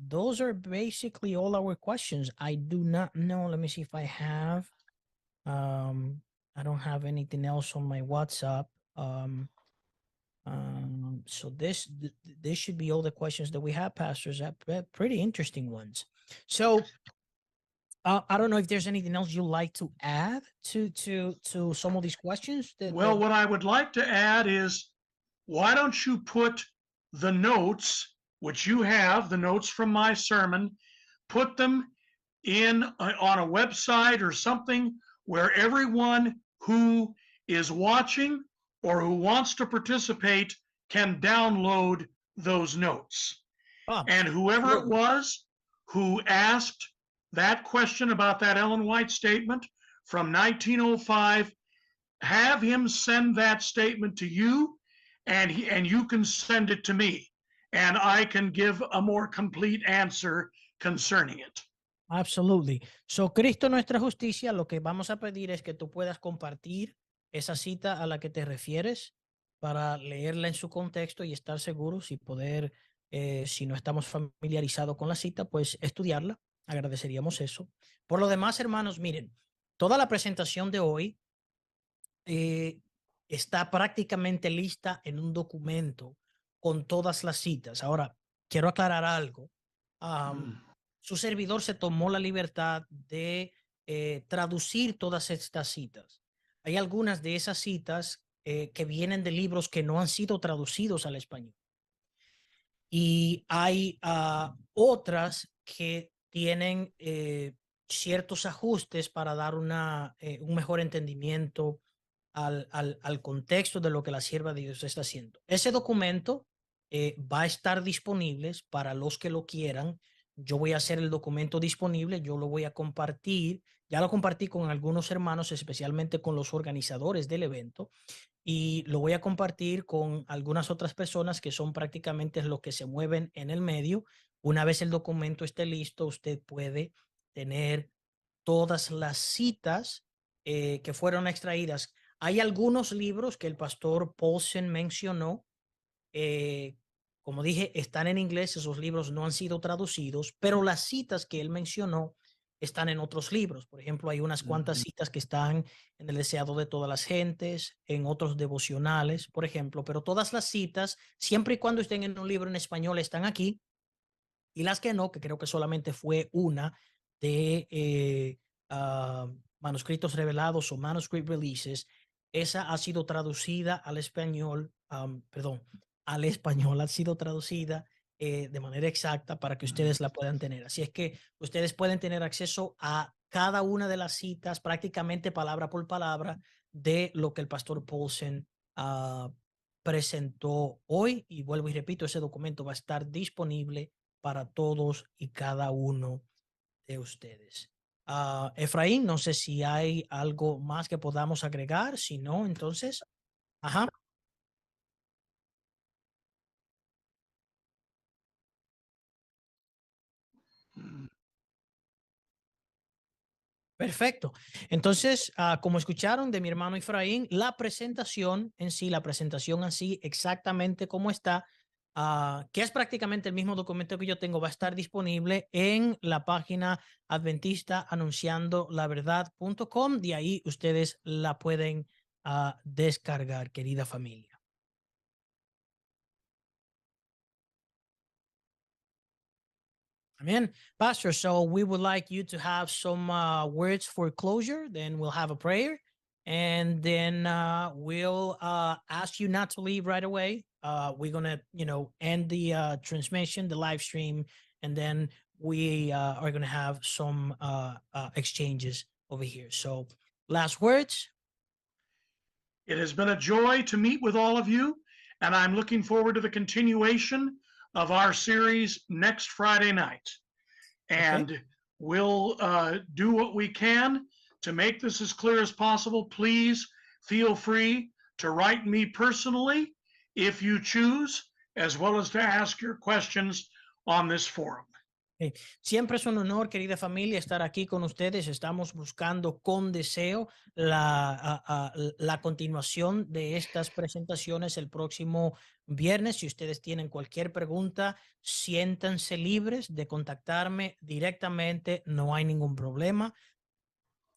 those are basically all our questions. I do not know. Let me see if I have. I don't have anything else on my WhatsApp. So this should be all the questions that we have, pastors. Pretty interesting ones. So I don't know if there's anything else you'd like to add to some of these questions Well, what I would like to add is, why don't you put the notes, which you have, the notes from my sermon, put them in on a website or something where everyone who is watching or who wants to participate can download those notes. And whoever it was who asked that question about that Ellen White statement from 1905, have him send that statement to you, and you can send it to me, and I can give a more complete answer concerning it. Absolutely. So, Cristo nuestra justicia, lo que vamos a pedir es que tú puedas compartir esa cita a la que te refieres para leerla en su contexto y estar seguros y poder, si no estamos familiarizados con la cita, pues estudiarla. Agradeceríamos eso. Por lo demás, hermanos, miren, toda la presentación de hoy está prácticamente lista en un documento con todas las citas. Ahora, quiero aclarar algo. Su servidor se tomó la libertad de traducir todas estas citas. Hay algunas de esas citas que vienen de libros que no han sido traducidos al español. Y hay otras que tienen ciertos ajustes para dar un mejor entendimiento al contexto de lo que la sierva de Dios está haciendo. Ese documento va a estar disponible para los que lo quieran. Yo voy a hacer el documento disponible, yo lo voy a compartir. Ya lo compartí con algunos hermanos, especialmente con los organizadores del evento, y lo voy a compartir con algunas otras personas que son prácticamente los que se mueven en el medio. Una vez el documento esté listo, usted puede tener todas las citas que fueron extraídas. Hay algunos libros que el pastor Paulsen mencionó. Como dije, están en inglés, esos libros no han sido traducidos, pero las citas que él mencionó están en otros libros. Por ejemplo, hay unas cuantas citas que están en el Deseado de todas las gentes, en otros devocionales, por ejemplo, pero todas las citas, siempre y cuando estén en un libro en español, están aquí, y las que no, que creo que solamente fue una de manuscritos revelados o manuscript releases, esa ha sido traducida al español, perdón, al español ha sido traducida de manera exacta para que ustedes la puedan tener. Así es que ustedes pueden tener acceso a cada una de las citas, prácticamente palabra por palabra, de lo que el pastor Paulsen presentó hoy. Y vuelvo y repito, ese documento va a estar disponible para todos y cada uno de ustedes. Efraín, no sé si hay algo más que podamos agregar. Si no, entonces, ajá. Perfecto. Entonces, como escucharon de mi hermano Efraín, la presentación en sí, exactamente como está, que es prácticamente el mismo documento que yo tengo, va a estar disponible en la página adventista anunciando la verdad.com. De ahí ustedes la pueden descargar, querida familia. Amen. Pastor, so we would like you to have some words for closure. Then we'll have a prayer. And then we'll ask you not to leave right away. We're going to, end the transmission, the live stream. And then we are going to have some exchanges over here. So last words. It has been a joy to meet with all of you, and I'm looking forward to the continuation of our series next Friday night. And we'll do what we can to make this as clear as possible. Please feel free to write me personally if you choose, as well as to ask your questions on this forum. Siempre es un honor, querida familia, estar aquí con ustedes. Estamos buscando con deseo la continuación de estas presentaciones el próximo viernes. Si ustedes tienen cualquier pregunta, siéntanse libres de contactarme directamente. No hay ningún problema.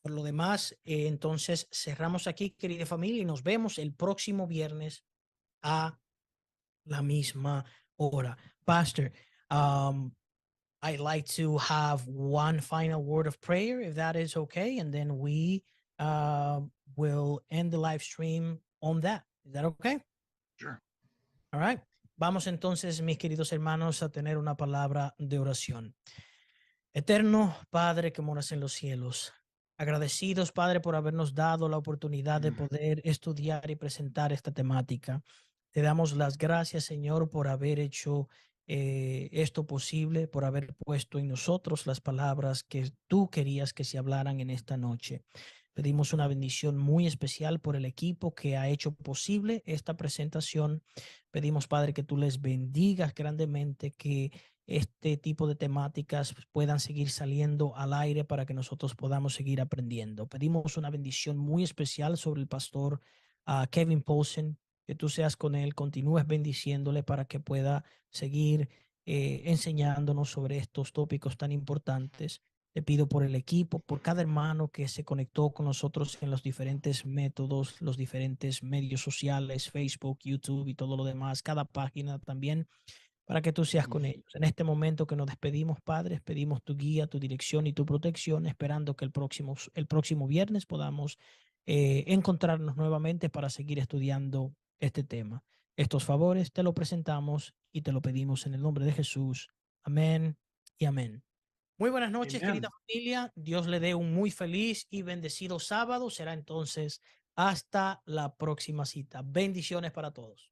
Por lo demás, entonces cerramos aquí, querida familia, y nos vemos el próximo viernes a la misma hora. Pastor, I'd like to have one final word of prayer, if that is okay, and then we will end the live stream on that. Is that okay? Sure. All right. Vamos entonces, mis queridos hermanos, a tener una palabra de oración. Eterno Padre que moras en los cielos, agradecidos, Padre, por habernos dado la oportunidad de poder estudiar y presentar esta temática. Te damos las gracias, Señor, por haber hecho esto posible, por haber puesto en nosotros las palabras que tú querías que se hablaran en esta noche. Pedimos una bendición muy especial por el equipo que ha hecho posible esta presentación. Pedimos, Padre, que tú les bendigas grandemente, que este tipo de temáticas puedan seguir saliendo al aire para que nosotros podamos seguir aprendiendo. Pedimos una bendición muy especial sobre el pastor Kevin Paulsen, que tú seas con él, continúes bendiciéndole para que pueda seguir enseñándonos sobre estos tópicos tan importantes. Te pido por el equipo, por cada hermano que se conectó con nosotros en los diferentes métodos, los diferentes medios sociales, Facebook, YouTube y todo lo demás, cada página también, para que tú seas con ellos. En este momento que nos despedimos, Padre, pedimos tu guía, tu dirección y tu protección, esperando que el próximo viernes podamos encontrarnos nuevamente para seguir estudiando este tema. Estos favores te lo presentamos y te lo pedimos en el nombre de Jesús. Amén y amén. Muy buenas noches, querida Amen. familia. Dios le dé un muy feliz y bendecido sábado. Será entonces hasta la próxima cita. Bendiciones para todos.